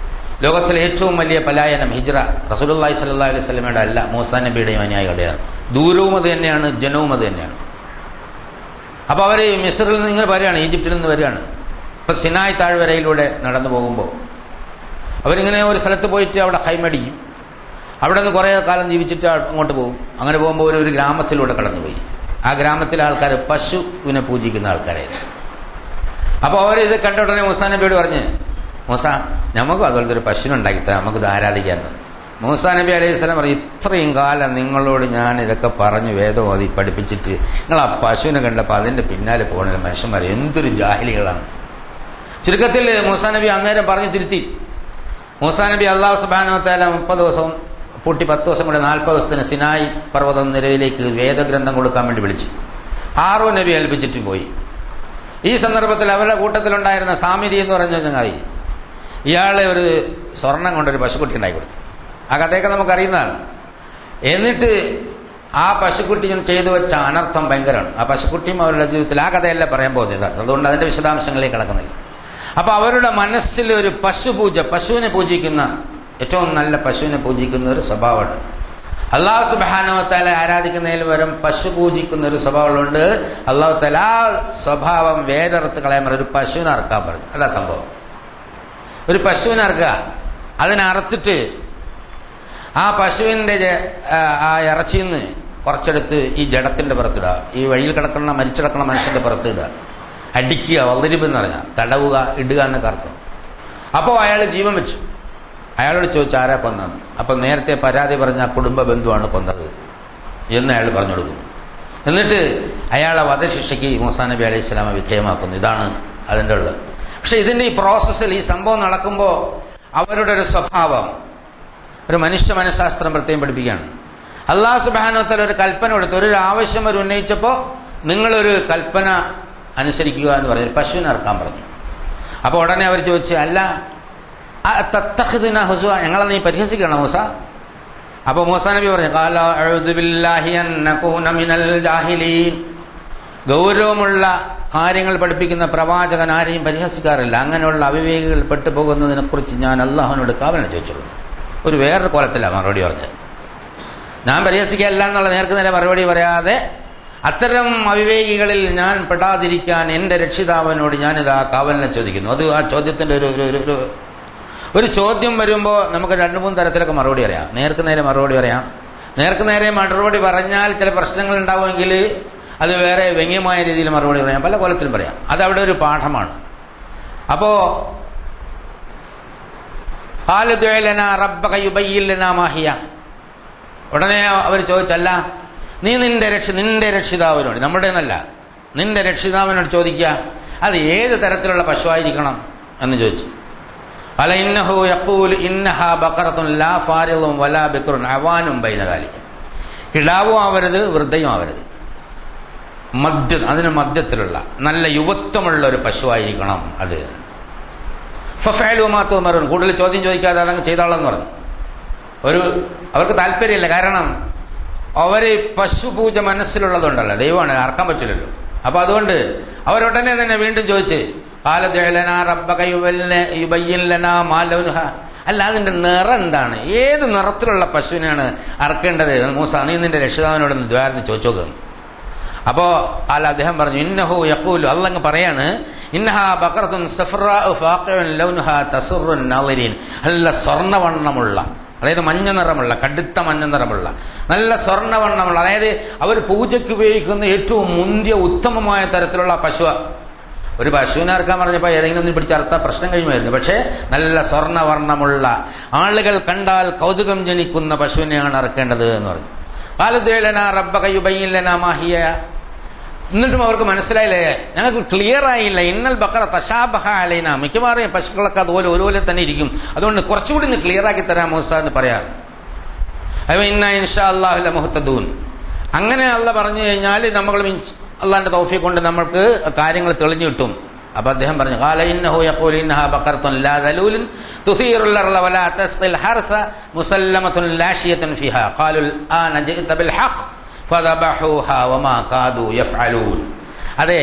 ലോകത്തിലെ ഏറ്റവും വലിയ പലായനം ഹിജ്റ റസൂലുള്ളാഹി സ്വല്ലല്ലാഹു അലൈഹി വസല്ലമയുടെ അല്ല, മൂസാ നബിയുടെയും അനുയായികളുടെയാണ്. ദൂരവും അത് തന്നെയാണ്, ജനവും അത് തന്നെയാണ്. അപ്പോൾ അവർ മിസ്രിൽ നിന്ന് ഇങ്ങനെ വരികയാണ്, ഈജിപ്തിൽ നിന്ന് വരികയാണ്. ഇപ്പം സിനായ് താഴ്വരയിലൂടെ നടന്നു പോകുമ്പോൾ അവരിങ്ങനെ ഒരു സ്ഥലത്ത് പോയിട്ട് അവിടെ ഹൈമടിക്കും. അവിടെ നിന്ന് കുറേ കാലം ജീവിച്ചിട്ട് അങ്ങോട്ട് പോകും. അങ്ങനെ പോകുമ്പോൾ ഒരു ഗ്രാമത്തിലൂടെ കടന്നുപോയി. ആ ഗ്രാമത്തിലെ ആൾക്കാർ പശുവിനെ പൂജിക്കുന്ന ആൾക്കാരായിരുന്നു. അപ്പോൾ അവരിത് കണ്ട ഉടനെ മൂസാ നബിയോട് പറഞ്ഞ്, മൂസാ നമുക്കും അതുപോലത്തെ ഒരു പശുവിനെ ഉണ്ടാക്കിത്താ, നമുക്കിത് ആരാധിക്കാമെന്ന്. മൂസാ നബി അലൈഹി സ്വലാം പറയും, ഇത്രയും കാലം നിങ്ങളോട് ഞാൻ ഇതൊക്കെ പറഞ്ഞ് വേദം ഓതി പഠിപ്പിച്ചിട്ട് നിങ്ങൾ ആ പശുവിനെ കണ്ടപ്പോൾ അതിൻ്റെ പിന്നാലെ പോകുന്ന മനുഷ്യന്മാർ എന്തൊരു ജാഹിലികളാണ്. ചുരുക്കത്തിൽ മൂസാ നബി അന്നേരം പറഞ്ഞു തിരുത്തി. മൂസാ നബി അല്ലാഹു സുബ്ഹാനഹു വ തആല 30 ദിവസവും പൂട്ടി 10 ദിവസം കൂടെ 40 ദിവസത്തിന് സിനായി പർവ്വതം നിരയിലേക്ക് വേദഗ്രന്ഥം കൊടുക്കാൻ വേണ്ടി വിളിച്ചു. ഹാറൂൻ നബി ഏൽപ്പിച്ചിട്ട് പോയി. ഈ സന്ദർഭത്തിൽ അവരുടെ കൂട്ടത്തിലുണ്ടായിരുന്ന സാമിരി എന്ന് പറഞ്ഞ ചങ്ങാതി, ഇയാളെ ഒരു സ്വർണം കൊണ്ടൊരു പശുക്കുട്ടി ഉണ്ടാക്കി കൊടുത്തു. ആ കഥയൊക്കെ നമുക്കറിയുന്നതാണ്. എന്നിട്ട് ആ പശുക്കുട്ടി ചെയ്തു വെച്ച അനർത്ഥം ഭയങ്കരമാണ്. ആ പശുക്കുട്ടിയും അവരുടെ ജീവിതത്തിൽ ആ കഥയല്ല പറയാൻ പോകുന്നത്, അതുകൊണ്ട് അതിൻ്റെ വിശദാംശങ്ങളിലേക്ക് കിടക്കുന്നില്ല. അപ്പോൾ അവരുടെ മനസ്സിൽ ഒരു പശുപൂജ, പശുവിനെ പൂജിക്കുന്ന, ഏറ്റവും നല്ല പശുവിനെ പൂജിക്കുന്ന ഒരു സ്വഭാവമാണ്. അല്ലാഹു സുബ്ഹാനഹു വ തആല ആരാധിക്കുന്നതിൽ വരും പശു പൂജിക്കുന്ന ഒരു സ്വഭാവമുണ്ട്. അല്ലാഹു തആല ആ സ്വഭാവം വേദർത്ത് കളയാൻ പറഞ്ഞു, ഒരു പശുവിനെ അറക്കാൻ പറഞ്ഞു. അതാ സംഭവം. ഒരു പശുവിനെ അറക്കുക, അതിനറുത്തിട്ട് ആ പശുവിൻ്റെ ആ ഇറച്ചിയിൽ നിന്ന് കുറച്ചെടുത്ത് ഈ ജഡത്തിൻ്റെ പുറത്തിടുക, ഈ വഴിയിൽ കിടക്കുന്ന മരിച്ചിടക്കുന്ന മനുഷ്യൻ്റെ പുറത്തിടുക, അടിക്കുക, വള്ളിരിപ്പെന്ന് പറഞ്ഞാൽ തടവുക, ഇടുക എന്നൊക്കെ അർത്ഥം. അപ്പോൾ അയാൾ ജീവൻ വെച്ചു. അയാളോട് ചോദിച്ചു ആരാ കൊന്നത്. അപ്പം നേരത്തെ പരാതി പറഞ്ഞ കുടുംബ ബന്ധുവാണ് കൊന്നത് എന്ന് അയാൾ പറഞ്ഞു കൊടുക്കുന്നു. എന്നിട്ട് അയാളെ വധശിക്ഷയ്ക്ക് മൂസാ നബി അലൈഹി സ്വലാമെ വിധേയമാക്കുന്നു. ഇതാണ് അതിൻ്റെ ഉള്ളത്. പക്ഷെ ഇതിൻ്റെ ഈ പ്രോസസ്സിൽ ഈ സംഭവം നടക്കുമ്പോൾ അവരുടെ ഒരു സ്വഭാവം, ഒരു മനുഷ്യ മനഃശാസ്ത്രം പ്രത്യേകം പഠിപ്പിക്കുകയാണ്. അല്ലാഹു സുബ്ഹാനഹു വ തആല ഒരു കൽപ്പന കൊടുത്തു. ഒരു ആവശ്യം അവർ ഉന്നയിച്ചപ്പോൾ നിങ്ങളൊരു കൽപ്പന അനുസരിക്കുക എന്ന് പറഞ്ഞു, പശുവിനെ ഇറക്കാൻ പറഞ്ഞു. അപ്പോൾ ഉടനെ അവർ ചോദിച്ചു, അല്ല തത്തഖിദുന ഹുസ്വ, ഞങ്ങളെ നീ പരിഹസിക്കണം മൂസ? അപ്പോൾ മൂസാ നബി പറഞ്ഞു, ഖാല അഊദു ബില്ലാഹി അൻ നകൂന മിനൽ ജാഹിലീൻ. ഗൗരവമുള്ള കാര്യങ്ങൾ പഠിപ്പിക്കുന്ന പ്രവാചകൻ ആരെയും പരിഹസിക്കാറില്ല. അങ്ങനെയുള്ള അവിവേകികൾ പെട്ടുപോകുന്നതിനെക്കുറിച്ച് ഞാൻ അള്ളാഹുവിനോട് കാവലിനെ ചോദിച്ചുള്ളൂ. ഒരു വേറൊരു കോലത്തിലാണ് മറുപടി പറഞ്ഞത്. ഞാൻ പരിഹസിക്കുകയല്ല എന്നുള്ള നേർക്ക് നേരെ മറുപടി പറയാതെ അത്തരം അവിവേകികളിൽ ഞാൻ പെടാതിരിക്കാൻ എൻ്റെ രക്ഷിതാവിനോട് ഞാനിതാ കാവലിനെ ചോദിക്കുന്നു. അത് ആ ചോദ്യത്തിൻ്റെ ഒരു ചോദ്യം വരുമ്പോൾ നമുക്ക് 2-3 തരത്തിലൊക്കെ മറുപടി അറിയാം. നേർക്ക് നേരെ മറുപടി പറയാം. നേർക്ക് നേരെ മറുപടി പറഞ്ഞാൽ ചില പ്രശ്നങ്ങൾ ഉണ്ടാവുമെങ്കിൽ അത് വേറെ വ്യംഗ്യമായ രീതിയിൽ മറുപടി പറയാം, പല കോലത്തിലും പറയാം. അതവിടെ ഒരു പാഠമാണ്. അപ്പോൾ ഉടനെ അവർ ചോദിച്ചല്ല, നീ നിന്റെ രക്ഷിതാവിനോട്, നമ്മുടെ എന്നല്ല, നിന്റെ രക്ഷിതാവിനോട് ചോദിക്കുക, അത് ഏത് തരത്തിലുള്ള പശുവായിരിക്കണം എന്ന് ചോദിച്ചു. അല ഇന്നഹു യഖൂലു ഇന്നഹാ ബഖറത്തുൻ ലാ ഫാരിളുൻ വലാ ബിക്റുൻ അവാനും ബൈന ദാലിക. കിടാവും ആവരുത്, വൃദ്ധയും ആവരുത്, അതിന് മധ്യത്തിലുള്ള നല്ല യുവത്വമുള്ള ഒരു പശുവായിരിക്കണം അത്. ഫഫഅലു മാ തുമറുൻ, കൂടുതൽ ചോദ്യം ചോദിക്കാതെ അതങ്ങ് ചെയ്തോളാം പറഞ്ഞു. അവർക്ക് താല്പര്യമില്ല. കാരണം അവർ പശുപൂജ മനസ്സിലുള്ളതുണ്ടല്ലോ, ദൈവമാണ്, അറക്കാൻ പറ്റില്ലല്ലോ. അപ്പോൾ അതുകൊണ്ട് അവരുടനെ തന്നെ വീണ്ടും ചോദിച്ച്, അല്ല അതിൻ്റെ നിറം എന്താണ്, ഏത് നിറത്തിലുള്ള പശുവിനാണ് അറക്കേണ്ടത് മൂസ, നീ നിന്റെ രക്ഷിതാവിനോടൊന്ന് ദ്വാരന്ന് ചോദിച്ചു നോക്കുന്നു. അപ്പോൾ അദ്ദേഹം പറഞ്ഞു, ഇന്നഹു യഖൂലു, അള്ളങ്ങ് പറയാണ്, ഇന്നഹാ ബഖറത്തുൻ സഫ്റാഉ ഫാഖിഉൻ ലൗനുഹാ തസുറുൻ നാളിരീൻ. നല്ല സ്വർണ്ണവർണ്ണമുള്ള, അതായത് മഞ്ഞ നിറമുള്ള, കടുത്ത മഞ്ഞ നിറമുള്ള, നല്ല സ്വർണ്ണവർണ്ണമുള്ള, അതായത് അവർ പൂജയ്ക്ക് ഉപയോഗിക്കുന്ന ഏറ്റവും മുന്തിയ ഉത്തമമായ തരത്തിലുള്ള പശു. ഒരു പശുവിനെ ഇറക്കാൻ പറഞ്ഞപ്പോൾ ഏതെങ്കിലും ഒന്ന് പിടിച്ചറുത്ത പ്രശ്നം കഴിയുമായിരുന്നു. പക്ഷേ നല്ല സ്വർണ്ണവർണ്ണമുള്ള, ആളുകൾ കണ്ടാൽ കൗതുകം ജനിക്കുന്ന പശുവിനെയാണ് ഇറക്കേണ്ടത് എന്ന് പറഞ്ഞു. എന്നിട്ടും അവർക്ക് മനസ്സിലായില്ലേ, ഞങ്ങൾക്ക് ക്ലിയർ ആയില്ല. ഇന്നൽ ബഖറ തശാബഹ അലൈന, മിക്കവാറും പശുക്കളൊക്കെ അതുപോലെ ഒരുപോലെ തന്നെ ഇരിക്കും, അതുകൊണ്ട് കുറച്ചുകൂടി ഒന്ന് ക്ലിയർ ആക്കി തരാം മൂസ എന്ന് പറയാം. അയ്യോ ഇന്ന ഇൻഷാ അല്ലാഹു ലമുഹ്തദൂൻ. അങ്ങനെ അള്ളാഹ് പറഞ്ഞു കഴിഞ്ഞാൽ നമ്മൾ അള്ളാഹിൻ്റെ തൗഫീഖ് കൊണ്ട് നമ്മൾക്ക് കാര്യങ്ങൾ തെളിഞ്ഞു കിട്ടും അപ്പോൾ അദ്ദേഹം പറഞ്ഞു ഖാല ഇന്നഹു യഖൂലു ഇന്നഹാ ബഖറത്തുൻ ലാ ദലൂലുൻ തുസീറുൽ അർള വലാ തസ്ഖിൽ ഹർസ മുസല്ലമത്തുൻ ലാശിയത്തുൻ ഫിഹാ ഖാലുൽ ആന ജിഅത ബിൽ ഹഖ് ഫദബഹൂഹാ വമാ കാദു യഫ്അലൂൻ. അതെ,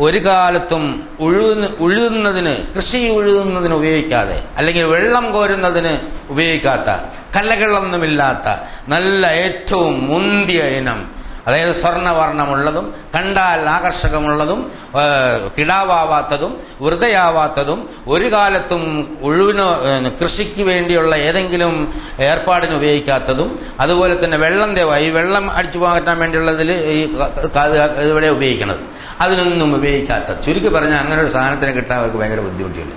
ഒരു കാലത്തും ഉഴുന്നതിന് കൃഷി ഉഴുന്നതിന് ഉപയോഗിക്കാതെ അല്ലെങ്കിൽ വെള്ളം കോരുന്നതിന് ഉപയോഗിക്കാത്ത കല്ലകളൊന്നുമില്ലാത്ത നല്ല ഏറ്റവും മുന്തിയ ഇനം, അതായത് സ്വർണ്ണവർണ്ണമുള്ളതും കണ്ടാൽ ആകർഷകമുള്ളതും കിടാവാത്തതും വൃതയാവാത്തതും ഒരു കാലത്തും കൃഷിക്ക് വേണ്ടിയുള്ള ഏതെങ്കിലും ഏർപ്പാടിന് ഉപയോഗിക്കാത്തതും അതുപോലെ തന്നെ വെള്ളം അടിച്ചു മാറ്റാൻ വേണ്ടിയുള്ളതിൽ ഈ ഇവിടെ ഉപയോഗിക്കുന്നത് അതിനൊന്നും ഉപയോഗിക്കാത്ത, ചുരുക്കി പറഞ്ഞാൽ അങ്ങനെ ഒരു സാധനത്തിന് കിട്ടാൻ അവർക്ക് ഭയങ്കര ബുദ്ധിമുട്ടില്ല.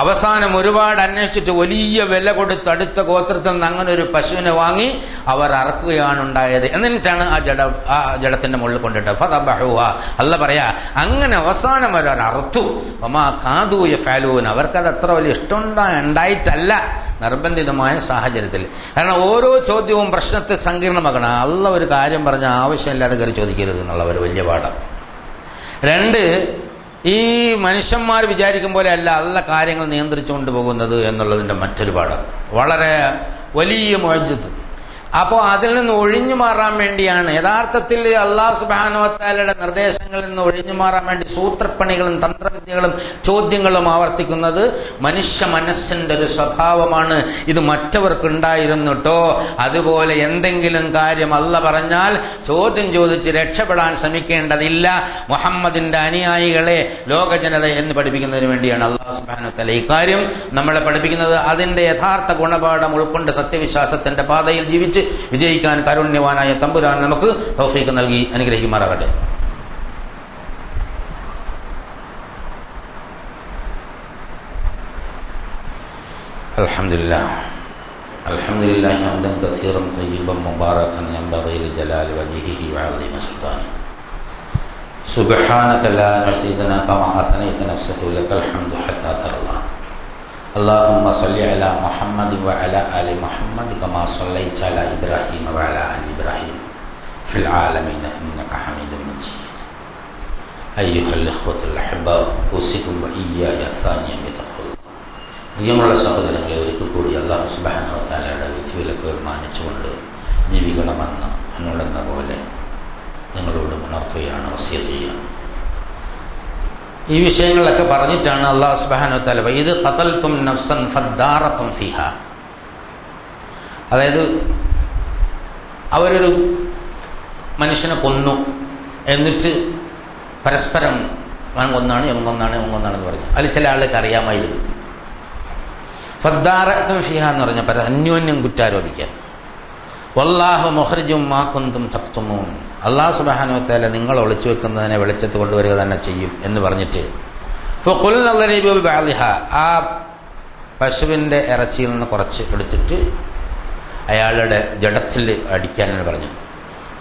അവസാനം ഒരുപാട് അന്വേഷിച്ചിട്ട് വലിയ വില കൊടുത്ത് അടുത്ത ഗോത്രത്തിൽ നിന്ന് അങ്ങനെ ഒരു പശുവിനെ വാങ്ങി അവർ അറക്കുകയാണ് ഉണ്ടായത്. എന്നിട്ടാണ് ആ ജഡത്തിന്റെ മുകളിൽ കൊണ്ടിട്ട് ഫദബഹൂഹാ. അല്ലാഹ് പറയാ അങ്ങനെ അവസാനം അവർ അറുത്തു. വമാ കാദു യഫഅലൂൻ. അവർക്കത് അത്ര വലിയ ഇഷ്ടം ഉണ്ടായിട്ടല്ല, നിർബന്ധിതമായ സാഹചര്യത്തിൽ. കാരണം ഓരോ ചോദ്യവും പ്രശ്നത്തെ സങ്കീർണമാക്കണം. അല്ലാഹ് ഒരു കാര്യം പറഞ്ഞ ആവശ്യമില്ലാതെ കയറി ചോദിക്കരുത് എന്നുള്ള ഒരു വലിയ പാഠം. രണ്ട്, ഈ മനുഷ്യന്മാർ വിചാരിക്കും പോലെ അല്ല അല്ലാഹ് കാര്യങ്ങൾ നിയന്ത്രിച്ചു കൊണ്ടുപോകുന്നത് എന്നുള്ളതിൻ്റെ മറ്റൊരു പാഠം. വളരെ വലിയ മുഅ്ജിസത്ത്. അപ്പോൾ അതിൽ നിന്ന് ഒഴിഞ്ഞു മാറാൻ വേണ്ടിയാണ് യഥാർത്ഥത്തിൽ അല്ലാഹു സുബ്ഹാനഹു വ തആലയുടെ നിർദ്ദേശങ്ങളിൽ നിന്ന് ഒഴിഞ്ഞു മാറാൻ വേണ്ടി സൂത്രപ്പണികളും തന്ത്രവിദ്യകളും ചോദ്യങ്ങളും ആവർത്തിക്കുന്നത് മനുഷ്യ മനസ്സിൻ്റെ ഒരു സ്വഭാവമാണ്. ഇത് മറ്റവർക്കുണ്ടായിരുന്നിട്ടോ. അതുപോലെ എന്തെങ്കിലും കാര്യം അല്ലാഹ് പറഞ്ഞാൽ ചോദ്യം ചോദിച്ച് രക്ഷപ്പെടാൻ ശ്രമിക്കേണ്ടതില്ല. മുഹമ്മദിന്റെ അനുയായികളെ ലോക ജനത എന്ന് പഠിപ്പിക്കുന്നതിന് വേണ്ടിയാണ് അല്ലാഹു സുബ്ഹാനഹു വ തആല ഈ കാര്യം നമ്മളെ പഠിപ്പിക്കുന്നത്. അതിന്റെ യഥാർത്ഥ ഗുണപാഠം ഉൾക്കൊണ്ട് സത്യവിശ്വാസത്തിന്റെ പാതയിൽ ജീവിച്ച് വിജയിക്കാൻ കാരുണ്യവാനായ തമ്പുരാൻ നമുക്ക് തൗഫീഖ് നൽകി അനുഗ്രഹിക്കുമാറാകട്ടെ. അൽഹംദുലില്ലാഹി ഹംദൻ കസീറൻ തയ്യിബൻ മുബാറകൻ യൻബഗി ലിജലാലി വജ്ഹിഹി വഅളീമി സുൽത്താനി സുബ്ഹാനക ലാ നുഹ്സീ സനാഅൻ കമാ അസ്നൈത നഫ്സക ലകൽ ഹംദു ഹത്താ തർളാ. اللهم صل على محمد وعلى آل محمد كما صليت على إبراهيم وعلى آل إبراهيم في العالمين إنك حميد مجيد. أيها الإخوة الأحباء أوصيكم وإياي ثانيا بتقوى الله. പ്രിയമുള്ള സഹോദരങ്ങളെ, ഒരിക്കൽ കൂടി അല്ലാഹു സുബ്ഹാനഹു വ തആലയുടെ വിധിവിലക്കുകൾ മാനിച്ചുകൊണ്ട് ജീവിക്കണമെന്ന് എന്നോടെന്ന പോലെ നിങ്ങളോട് ഉണർത്തുകയാണ്, വസിയത്ത് ചെയ്യുകയാണ്. ഈ വിഷയങ്ങളൊക്കെ പറഞ്ഞിട്ടാണ് അല്ലാഹു സുബ്ഹാനഹു വ തആല ഇത് ഖതൽതും നഫ്സൻ ഫദ്ദാറതും ഫിഹാ, അതായത് അവരൊരു മനുഷ്യനെ കൊന്നു, എന്നിട്ട് പരസ്പരം അവൻ കൊന്നാണ് ഇവൻ കൊന്നാണെന്ന് പറഞ്ഞു. അതിൽ ചില ആൾക്ക് അറിയാമായിരുന്നു. ഫദ്ദാറതും ഫിഹാ എന്ന് പറഞ്ഞാൽ അന്യോന്യം കുറ്റാരോപിക്കാൻ. വല്ലാഹു മുഖ്രിജും മാ കുന്തും തക്തുമൂൻ, അല്ലാഹു സുബ്ഹാനഹു വ തആല നിങ്ങൾ ഒളിച്ചു വെക്കുന്നതിനെ വെളിച്ചത്ത് കൊണ്ടുവരിക തന്നെ ചെയ്യും എന്ന് പറഞ്ഞിട്ട് ഫഖുൽനാ ളരീബു ബിബഅദിഹാ, ആ പശുവിൻ്റെ ഇറച്ചിയിൽ നിന്ന് കുറച്ച് എടുത്തിട്ട് അയാളുടെ ജഡത്തിൽ അടിക്കാനെന്ന് പറഞ്ഞു.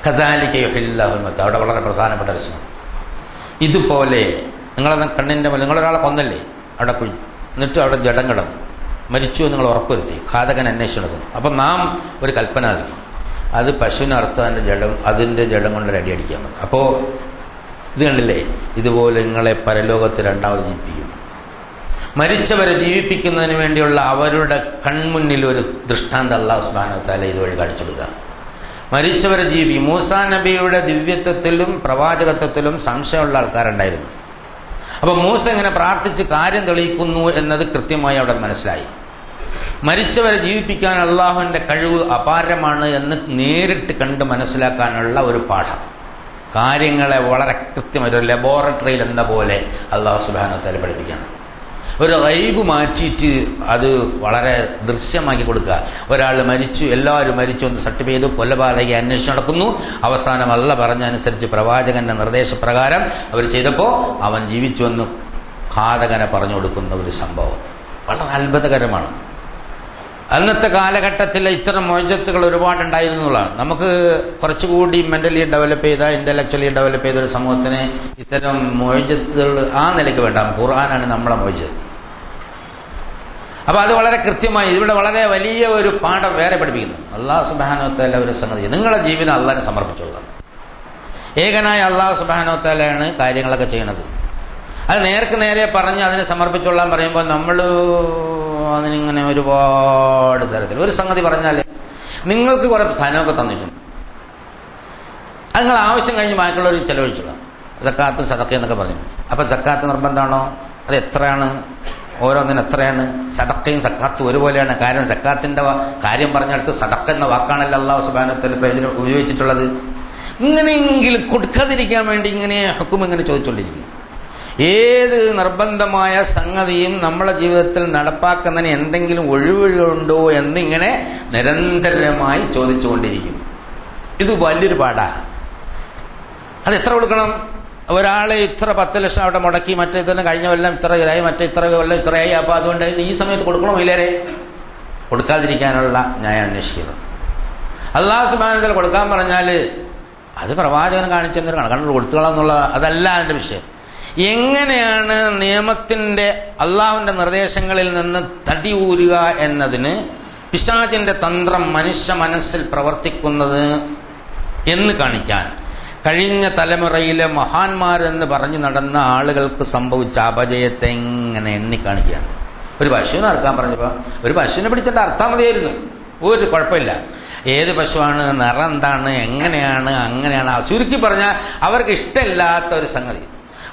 കദാലിക യുഹില്ലാഹുൽ മൗത, അവിടെ വളരെ പ്രധാനപ്പെട്ട ഒരു സംഗതി. ഇതുപോലെ നിങ്ങളെ കണ്ണിൻ്റെ മുന്നിൽ നിങ്ങളൊരാളെ കൊന്നല്ലേ, അവിടെ എന്നിട്ട് അവിടെ ജഡം കിടന്നു മരിച്ചു എന്ന് നിങ്ങൾ ഉറപ്പുവരുത്തി, ഘാതകൻ അന്വേഷിച്ചെടുക്കും. അപ്പം നാം ഒരു കൽപ്പന നൽകി, അത് പശുവിന് അർത്ഥം അതിൻ്റെ ജഡം കൊണ്ടൊരു അടി അടിക്കാൻ പറ്റും. അപ്പോൾ ഇത് കണ്ടില്ലേ, ഇതുപോലെ നിങ്ങളെ പരലോകത്ത് രണ്ടാമത് ജീവിപ്പിക്കും. മരിച്ചവരെ ജീവിപ്പിക്കുന്നതിന് വേണ്ടിയുള്ള അവരുടെ കൺമുന്നിൽ ഒരു ദൃഷ്ടാന്തം അല്ലാഹു സുബ്ഹാനഹു വ തആല ഇതുവഴി കാണിച്ചെടുക്കുക. മരിച്ചവരെ ജീവിപ്പിക്കും. മൂസാ നബിയുടെ ദിവ്യത്വത്തിലും പ്രവാചകത്വത്തിലും സംശയമുള്ള ആൾക്കാരുണ്ടായിരുന്നു. അപ്പോൾ മൂസ ഇങ്ങനെ പ്രാർത്ഥിച്ച് കാര്യം തെളിയിക്കുന്നു എന്നത് കൃത്യമായി അവിടെ മനസ്സിലായി. മരിച്ചവരെ ജീവിപ്പിക്കാൻ അള്ളാഹുവിൻ്റെ കഴിവ് അപാരമാണ് എന്ന് നേരിട്ട് കണ്ട് മനസ്സിലാക്കാനുള്ള ഒരു പാഠം. കാര്യങ്ങളെ വളരെ കൃത്യമായി ഒരു ലബോറട്ടറിയിൽ എന്ന പോലെ അല്ലാഹു സുബ്ഹാനഹു വ തആല പഠിപ്പിക്കണം. ഒരു ഗൈബ് മാറ്റിയിട്ട് അത് വളരെ ദൃശ്യമാക്കി കൊടുക്കുക. ഒരാൾ മരിച്ചു, എല്ലാവരും മരിച്ചു എന്ന് സർട്ടിഫൈ ചെയ്തു, കൊലപാതകയെ അന്വേഷിച്ച് നടക്കുന്നു. അവസാനം അല്ലാഹ് പറഞ്ഞനുസരിച്ച് പ്രവാചകന്റെ നിർദ്ദേശപ്രകാരം അവർ ചെയ്തപ്പോൾ അവൻ ജീവിച്ചു എന്ന് ഘാതകനെ പറഞ്ഞു കൊടുക്കുന്ന ഒരു സംഭവം വളരെ അത്ഭുതകരമാണ്. അന്നത്തെ കാലഘട്ടത്തിൽ ഇത്തരം മുഅ്ജിസത്തുകൾ ഒരുപാടുണ്ടായിരുന്നതാണ്. നമുക്ക് കുറച്ചുകൂടി മെൻ്റലി ഡെവലപ്പ് ചെയ്ത ഇൻ്റലക്ച്വലി ഡെവലപ്പ് ചെയ്ത ഒരു സമൂഹത്തിന് ഇത്തരം മുഅ്ജിസത്തുകൾ ആ നിലയ്ക്ക് വേണ്ട. ഖുർആനാണ് നമ്മളെ മുഅ്ജിസത്ത്. അപ്പോൾ അത് വളരെ കൃത്യമായി ഇവിടെ വളരെ വലിയ ഒരു പാഠം വേറെ പഠിപ്പിക്കുന്നു. അല്ലാഹു സുബ്ഹാനഹു വ തആല ഒരു സംഗതി, നിങ്ങളുടെ ജീവിതം അല്ലാഹുവിനെ സമർപ്പിച്ചുള്ളത്. ഏകനായ അല്ലാഹു സുബ്ഹാനഹു വ തആലയാണ് കാര്യങ്ങളൊക്കെ ചെയ്യണത്. അത് നേർക്ക് നേരെ പറഞ്ഞ് അതിനെ സമർപ്പിച്ചോളാൻ പറയുമ്പോൾ നമ്മൾ അതിനിങ്ങനെ ഒരുപാട് തരത്തിൽ ഒരു സംഗതി പറഞ്ഞാൽ നിങ്ങൾക്ക് കുറേ ധനമൊക്കെ തന്നിട്ടുണ്ട്, അത് നിങ്ങൾ ആവശ്യം കഴിഞ്ഞ് ബാക്കിയുള്ളവർ ചിലവഴിച്ചോളാം, സക്കാത്തും സദക്ക എന്നൊക്കെ പറഞ്ഞു. അപ്പോൾ സക്കാത്ത് നിർബന്ധമാണോ? അത് എത്രയാണ്? ഓരോന്നിനും എത്രയാണ്? സദക്കയും സക്കാത്തും ഒരുപോലെയാണ്. കാരണം സക്കാത്തിൻ്റെ കാര്യം പറഞ്ഞെടുത്ത് സദക്ക എന്ന വാക്കാണല്ലോ അല്ലാഹു സുബ്ഹാനഹു വ തആല പ്രയോജനം ഉപയോഗിച്ചിട്ടുള്ളത്. ഇങ്ങനെയെങ്കിലും കൊടുക്കാതിരിക്കാൻ വേണ്ടി ഇങ്ങനെ ഹുക്കും ഇങ്ങനെ ചോദിച്ചുകൊണ്ടിരിക്കും. ഏത് നിർബന്ധമായ സംഗതിയും നമ്മളെ ജീവിതത്തിൽ നടപ്പാക്കുന്നതിന് എന്തെങ്കിലും ഒഴിവുകളുണ്ടോ എന്നിങ്ങനെ നിരന്തരമായി ചോദിച്ചുകൊണ്ടിരിക്കും. ഇത് വലിയൊരു പാടാണ്. അത് എത്ര കൊടുക്കണം? ഒരാൾ ഇത്ര 10 ലക്ഷം അവിടെ മുടക്കി, മറ്റേതെല്ലാം കഴിഞ്ഞ കൊല്ലം ഇത്രയായി, മറ്റേ ഇത്ര കൊല്ലം ഇത്രയായി, അപ്പോൾ അതുകൊണ്ട് ഈ സമയത്ത് കൊടുക്കണോ ഇല്ലേരെ? കൊടുക്കാതിരിക്കാനുള്ള ന്യായം അന്വേഷിക്കണം. അല്ലാഹു സുബ്ഹാനഹു വ തആല കൊടുക്കാൻ പറഞ്ഞാൽ അത് പ്രവാചകൻ കാണിച്ചു തന്നൊരു കണക്ക് കൊടുത്തുകളെന്നുള്ള അതല്ല അതിൻ്റെ വിഷയം. എങ്ങനെയാണ് നിയമത്തിൻ്റെ അള്ളാഹുവിൻ്റെ നിർദ്ദേശങ്ങളിൽ നിന്ന് തടി ഊരുക എന്നതിന് പിശാചിൻ്റെ തന്ത്രം മനുഷ്യ മനസ്സിൽ പ്രവർത്തിക്കുന്നത് എന്ന് കാണിക്കാൻ കഴിഞ്ഞ തലമുറയിലെ മഹാന്മാരെന്ന് പറഞ്ഞു നടന്ന ആളുകൾക്ക് സംഭവിച്ച അപജയത്തെ എങ്ങനെ എണ്ണിക്കാണിക്കുകയാണ്. ഒരു പശുവിനെ അറുക്കാൻ പറഞ്ഞപ്പോൾ ഒരു പശുവിനെ പിടിച്ചിട്ട് അർത്ഥം മതിയായിരുന്നു, ഒരു കുഴപ്പമില്ല. ഏത് പശുവാണ്, നിറം എന്താണ്, എങ്ങനെയാണ്, അങ്ങനെയാണ്, ചുരുക്കി പറഞ്ഞാൽ അവർക്ക് ഇഷ്ടമില്ലാത്ത ഒരു സംഗതി.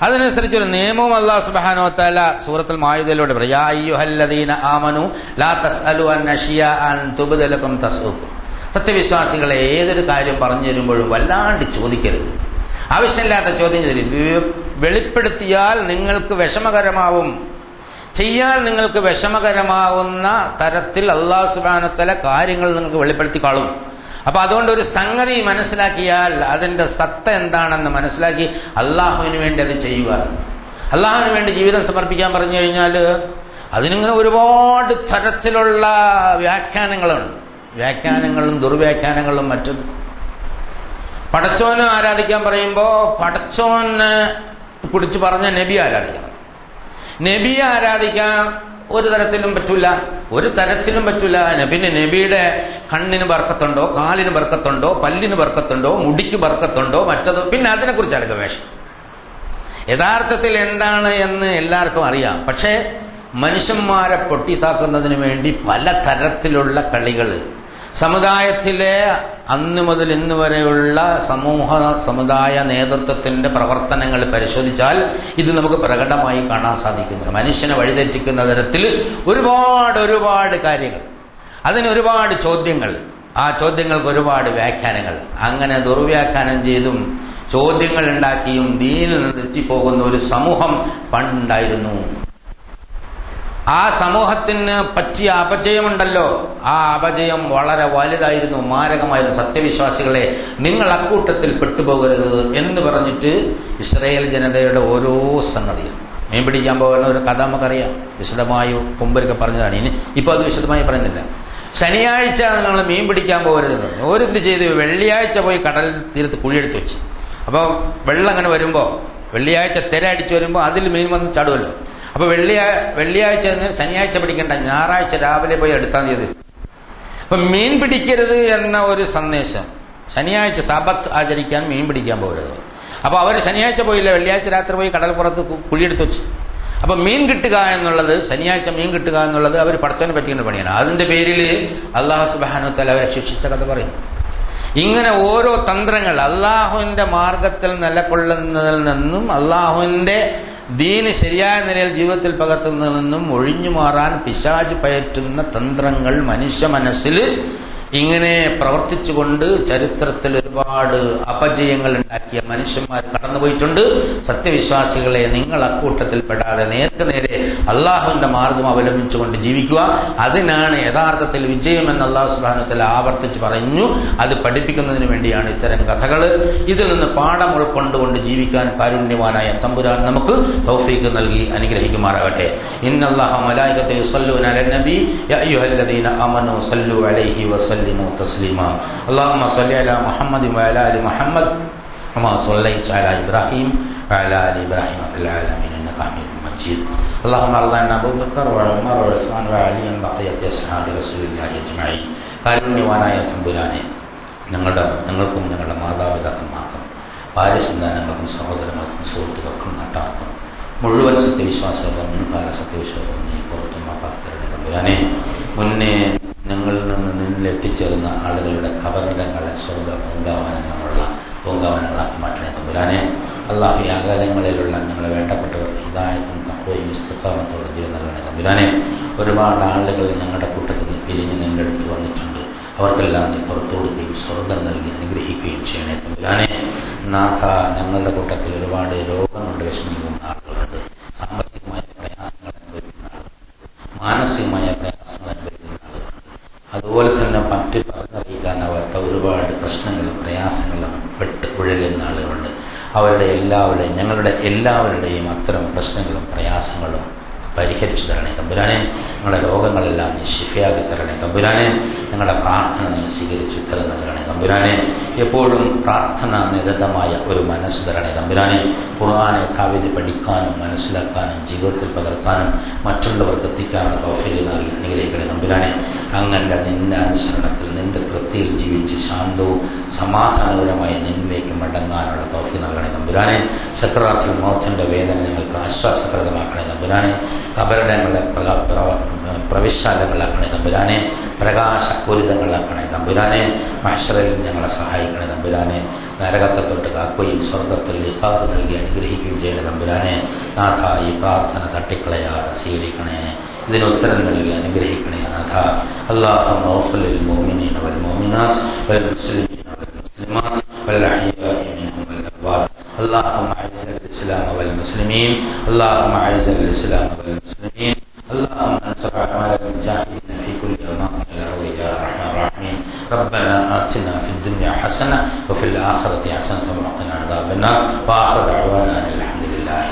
അതിനനുസരിച്ചൊരു നിയമവും അല്ലാഹു സുബ്ഹാനഹു വ തആല സൂറത്തുൽ മാഇദയിലൂടെ പറയും, യാ അയ്യുഹല്ലദീന ആമനു ലാ തസ്അലു അൻ അഷ്യാ അൻ തുബ്ദ ലക്കും തസ്ഉക്കും. സത്യവിശ്വാസികളെ ഏതൊരു കാര്യം പറഞ്ഞു തരുമ്പോഴും വല്ലാണ്ട് ചോദിക്കരുത്, ആവശ്യമില്ലാത്ത ചോദ്യം ചെയ്യരുത്. വെളിപ്പെടുത്തിയാൽ നിങ്ങൾക്ക് വിഷമകരമാവും, ചെയ്യാൻ നിങ്ങൾക്ക് വിഷമകരമാവുന്ന തരത്തിൽ അല്ലാഹു സുബ്ഹാനഹു വ തആല കാര്യങ്ങൾ നിങ്ങൾക്ക് വെളിപ്പെടുത്തിക്കാളും. അപ്പോൾ അതുകൊണ്ട് ഒരു സംഗതി മനസ്സിലാക്കിയാൽ അതിൻ്റെ സത്ത എന്താണെന്ന് മനസ്സിലാക്കി അള്ളാഹുവിന് വേണ്ടി അത് ചെയ്യുക. അള്ളാഹുവിന് വേണ്ടി ജീവിതം സമർപ്പിക്കാൻ പറഞ്ഞു കഴിഞ്ഞാൽ അതിനിങ്ങനെ ഒരുപാട് തരത്തിലുള്ള വ്യാഖ്യാനങ്ങളുണ്ട്, വ്യാഖ്യാനങ്ങളും ദുർവ്യാഖ്യാനങ്ങളും മറ്റത്. പടച്ചോനെ ആരാധിക്കാൻ പറയുമ്പോൾ പടച്ചോനെ കുറിച്ച് പറഞ്ഞ നബിയെ ആരാധിക്കണം. നബിയെ ആരാധിക്കാൻ ഒരു തരത്തിലും പറ്റില്ല, ഒരു തരത്തിലും പറ്റില്ല. പിന്നെ നബിയുടെ കണ്ണിന് ബർക്കത്തുണ്ടോ, കാലിന് ബർക്കത്തുണ്ടോ, പല്ലിന് ബർക്കത്തുണ്ടോ, മുടിക്ക് ബർക്കത്തുണ്ടോ, മറ്റത്, പിന്നെ അതിനെക്കുറിച്ചാണ് ഗവേഷണം. യഥാർത്ഥത്തിൽ എന്താണ് എന്ന് എല്ലാവർക്കും അറിയാം. പക്ഷേ മനുഷ്യന്മാരെ പൊട്ടിസാക്കുന്നതിന് വേണ്ടി പല തരത്തിലുള്ള കളികൾ സമുദായത്തിലെ അന്ന് മുതൽ ഇന്ന് വരെയുള്ള സമുദായ നേതൃത്വത്തിൻ്റെ പ്രവർത്തനങ്ങൾ പരിശോധിച്ചാൽ ഇത് നമുക്ക് പ്രകടമായി കാണാൻ സാധിക്കുന്നു. മനുഷ്യനെ വഴിതെറ്റിക്കുന്ന തരത്തിൽ ഒരുപാട് കാര്യങ്ങൾ, അതിനൊരുപാട് ചോദ്യങ്ങൾ, ആ ചോദ്യങ്ങൾക്ക് ഒരുപാട് വ്യാഖ്യാനങ്ങൾ, അങ്ങനെ ദുർവ്യാഖ്യാനം ചെയ്തും ചോദ്യങ്ങൾ ഉണ്ടാക്കിയും ദീനിൽ നിന്ന് തെറ്റിപ്പോകുന്ന ഒരു സമൂഹം പണ്ടുണ്ടായിരുന്നു. ആ സമൂഹത്തിന് പറ്റിയ അപജയമുണ്ടല്ലോ, ആ അപജയം വളരെ വലുതായിരുന്നു, മാരകമായിരുന്നു. സത്യവിശ്വാസികളെ നിങ്ങൾ അക്കൂട്ടത്തിൽ പെട്ടുപോകരുത് എന്ന് പറഞ്ഞിട്ട് ഇസ്രായേൽ ജനതയുടെ ഓരോ സംഗതിയും. മീൻ പിടിക്കാൻ പോകുന്ന ഒരു കഥ നമുക്കറിയാം, വിശദമായി മുമ്പൊക്കെ പറഞ്ഞതാണ്. ഇപ്പോൾ അത് വിശദമായി പറയുന്നില്ല. ശനിയാഴ്ച നിങ്ങൾ മീൻ പിടിക്കാൻ പോകരുതെന്ന് ഓരെന്ത് ചെയ്തു? വെള്ളിയാഴ്ച പോയി കടൽ തീരത്ത് കുഴിയെടുത്ത് വെച്ച്. അപ്പോൾ വെള്ളം അങ്ങനെ വരുമ്പോൾ, വെള്ളിയാഴ്ച തിര അടിച്ച് വരുമ്പോൾ അതിൽ മീൻ വന്ന് ചാടുമല്ലോ. അപ്പോൾ വെള്ളിയാഴ്ച ശനിയാഴ്ച പിടിക്കേണ്ട, ഞായറാഴ്ച രാവിലെ പോയി എടുത്താൽ മതി. അപ്പം മീൻ പിടിക്കരുത് എന്ന ഒരു സന്ദേശം. ശനിയാഴ്ച സബത്ത് ആചരിക്കാൻ മീൻ പിടിക്കാൻ പോകരുത്. അപ്പോൾ അവർ ശനിയാഴ്ച പോയില്ല, വെള്ളിയാഴ്ച രാത്രി പോയി കടൽപ്പുറത്ത് കുഴിയെടുത്ത് വെച്ചു. അപ്പം മീൻ കിട്ടുക എന്നുള്ളത്, ശനിയാഴ്ച മീൻ കിട്ടുക എന്നുള്ളത് അവർ പടച്ചവനെ പറ്റിക്കുന്ന പണിയാണ്. അതിൻ്റെ പേരിൽ അല്ലാഹു സുബ്ഹാനഹു വ തആല അവരെ ശിക്ഷിച്ച കഥ പറയുന്നു. ഇങ്ങനെ ഓരോ തന്ത്രങ്ങൾ അള്ളാഹുവിൻ്റെ മാർഗത്തിൽ നിലകൊള്ളുന്നതിൽ നിന്നും അള്ളാഹുവിൻ്റെ ദീന് ശരിയായ നിലയിൽ ജീവിതത്തിൽ പകർത്തുന്നതിൽ നിന്നും ഒഴിഞ്ഞു മാറാൻ പിശാച് പയറ്റുന്ന തന്ത്രങ്ങൾ മനുഷ്യ മനസ്സിൽ ഇങ്ങനെ പ്രവർത്തിച്ചുകൊണ്ട് ചരിത്രത്തിൽ ഒരുപാട് അപജയങ്ങൾ ഉണ്ടാക്കിയ മനുഷ്യന്മാർ കടന്നുപോയിട്ടുണ്ട്. സത്യവിശ്വാസികളെ നിങ്ങൾ അക്കൂട്ടത്തിൽ പെടാതെ നേർക്ക് നേരെ അള്ളാഹുവിൻ്റെ മാർഗം അവലംബിച്ചുകൊണ്ട് ജീവിക്കുക. അതിനാണ് യഥാർത്ഥത്തിൽ വിജയമെന്ന് അല്ലാഹു സുബ്ഹാനഹു വ തആല ആവർത്തിച്ച് പറഞ്ഞു. അത് പഠിപ്പിക്കുന്നതിന് വേണ്ടിയാണ് ഇത്തരം കഥകൾ. ഇതിൽ നിന്ന് പാഠം ഉൾക്കൊണ്ടുകൊണ്ട് ജീവിക്കാൻ കാരുണ്യവാനായ തമ്പുരാൻ നമുക്ക് തൗഫീഖ് നൽകി അനുഗ്രഹിക്കുമാറാകട്ടെ. ഇന്നല്ലാഹ മലായികത യുസല്ലൂന അലൻ നബി യാ അയ്യുഹല്ലദീന ആമനൂ സല്ലു അലൈഹി വസല്ലം تسليما اللهم صل على محمد وعلى ال محمد كما صليت على ابراهيم وعلى ال ابراهيم في العالمين انك حميد مجيد اللهم ارض عن ابو بكر وعمر وعثمان وعلي بقيه اصحاب رسول الله اجمعين കാരുണ്യവാനായ തമ്പുരാനെ, ഞങ്ങൾക്കും ഞങ്ങളുടെ മാതാപിതാക്കന്മാർക്കും ഭാര്യസന്താനങ്ങൾക്കും സഹോദരങ്ങൾക്കും സുഹൃത്തുക്കൾക്കും നാട്ടാർക്കും മുഴുവൻ സത്യവിശ്വാസികളും മുൻകാല സത്യവിശ്വാസികളും നീ പുറത്തും മാപ്പാക്കി തമ്പുരാനെ. മുന്നേ ഞങ്ങളിൽ നിന്ന് നിന്നിൽ എത്തിച്ചേർന്ന ആളുകളുടെ ഖബറിടങ്ങളെ സ്വർഗ പൂങ്കാവനങ്ങളാക്കി മാറ്റണേ തമ്പുരാനെ. അള്ളാഹു ഈ അകലങ്ങളിലുള്ള ഞങ്ങളെ വേണ്ടപ്പെട്ടവർക്ക് ഹിദായത്തും തഖ്വയും ഇസ്തിഖാമത്തോടെ ജീവൻ നൽകണേ തമ്പുരാനെ. ഒരുപാട് ആളുകൾ ഞങ്ങളുടെ കൂട്ടത്തിൽ നിന്ന് പിരിഞ്ഞ് നിന്റെ അടുത്ത് വന്നിട്ടുണ്ട്. അവർക്കെല്ലാം നീ പുറത്തു കൊടുക്കുകയും സ്വർഗം നൽകി അനുഗ്രഹിക്കുകയും ചെയ്യണേ തമ്പുരാനെ. നാഥ, ഞങ്ങളുടെ കൂട്ടത്തിൽ ഒരുപാട് രോഗം കൊണ്ട് വിഷമിക്കുന്ന ആളുകളുണ്ട്. സാമ്പത്തികമായ പ്രയാസങ്ങൾ അനുഭവിക്കുന്ന ആളുകളുണ്ട്. മാനസികമായ പ്രയാസങ്ങൾ അനുഭവിക്കുന്ന ആളുകളുണ്ട്. അതുപോലെ തന്നെ മറ്റ് പറഞ്ഞറിയിക്കാനാവാത്ത ഒരുപാട് പ്രശ്നങ്ങളും പ്രയാസങ്ങളും പെട്ട് ഉഴലുന്ന ആളുകളുണ്ട്. ഞങ്ങളുടെ എല്ലാവരുടെയും അത്തരം പ്രശ്നങ്ങളും പ്രയാസങ്ങളും പരിഹരിച്ചു തരണേ തമ്പുരാനെ. ഞങ്ങളുടെ രോഗങ്ങളെല്ലാം നീ ശിഫയാക്കി തരണേ തമ്പുരാനെ. ഞങ്ങളുടെ പ്രാർത്ഥന നീ സ്വീകരിച്ച് ഉത്തരം നൽകണേ തമ്പുരാനെ. എപ്പോഴും പ്രാർത്ഥന നിരതമായ ഒരു മനസ്സ് തരണേ തമ്പുരാനെ. ഖുർആൻ യഥാവിധി പഠിക്കാനും മനസ്സിലാക്കാനും ജീവിതത്തിൽ പകർത്താനും മറ്റുള്ളവർക്ക് എത്തിക്കാനുള്ള തൗഫീഖ് നൽകി അനുഗ്രഹിക്കണേ തമ്പുരാനെ. അങ്ങനെ നിന്റെ അനുസരണത്തിൽ നിന്റെ തൃപ്തിയിൽ ജീവിച്ച് ശാന്തവും സമാധാനപരമായ നിന്നിലേക്ക് മടങ്ങാനുള്ള തൗഫീഖ് നൽകണേ തമ്പുരാനെ. സക്രാത്തുൽ മൗത്തിന്റെ വേദന ഞങ്ങൾക്ക് ആശ്വാസപ്രദമാക്കണേ തമ്പുരാനെ. ഖബറിടങ്ങളെ പ്രവിശാലങ്ങളാക്കണേ തമ്പുരാനെ. പ്രകാശപൂരിതങ്ങളാക്കണേ തമ്പുരാനെ. മഹ്ശറിൽ ഞങ്ങളെ സഹായിക്കണേ തമ്പുരാനെ. നരകത്തെ തൊട്ട് കാക്കുകയും സ്വർഗത്തിൽ ലിഖാഹ് നൽകി അനുഗ്രഹിക്കുകയും ചെയ്യണേ തമ്പുരാനെ. നാഥ, ഈ പ്രാർത്ഥന തട്ടിക്കളയാതെ സ്വീകരിക്കണേ. ഇതിന് ഉത്തരം നൽകി അനുഗ്രഹിക്കണേ നാഥ. അല്ലാഹുമ്മ ഗ്ഫിർ ലിൽ മുഅ്മിനീന വൽ മുഅ്മിനാത്ത് വൽ മുസ്ലിമീന വൽ മുസ്ലിമാത്ത് വൽ അഹ്യാഇ മിൻഹും വൽ അംവാത്ത്. اللهم اعز الاسلام والمسلمين. اللهم اعز الاسلام والمسلمين. اللهم انصر اعمال المجاهدين في كل اماكن الارض يا ارحم الراحمين. ربنا آتنا في الدنيا حسنه وفي الاخره حسنه وقنا عذاب النار. واخر دعوانا الحمد لله.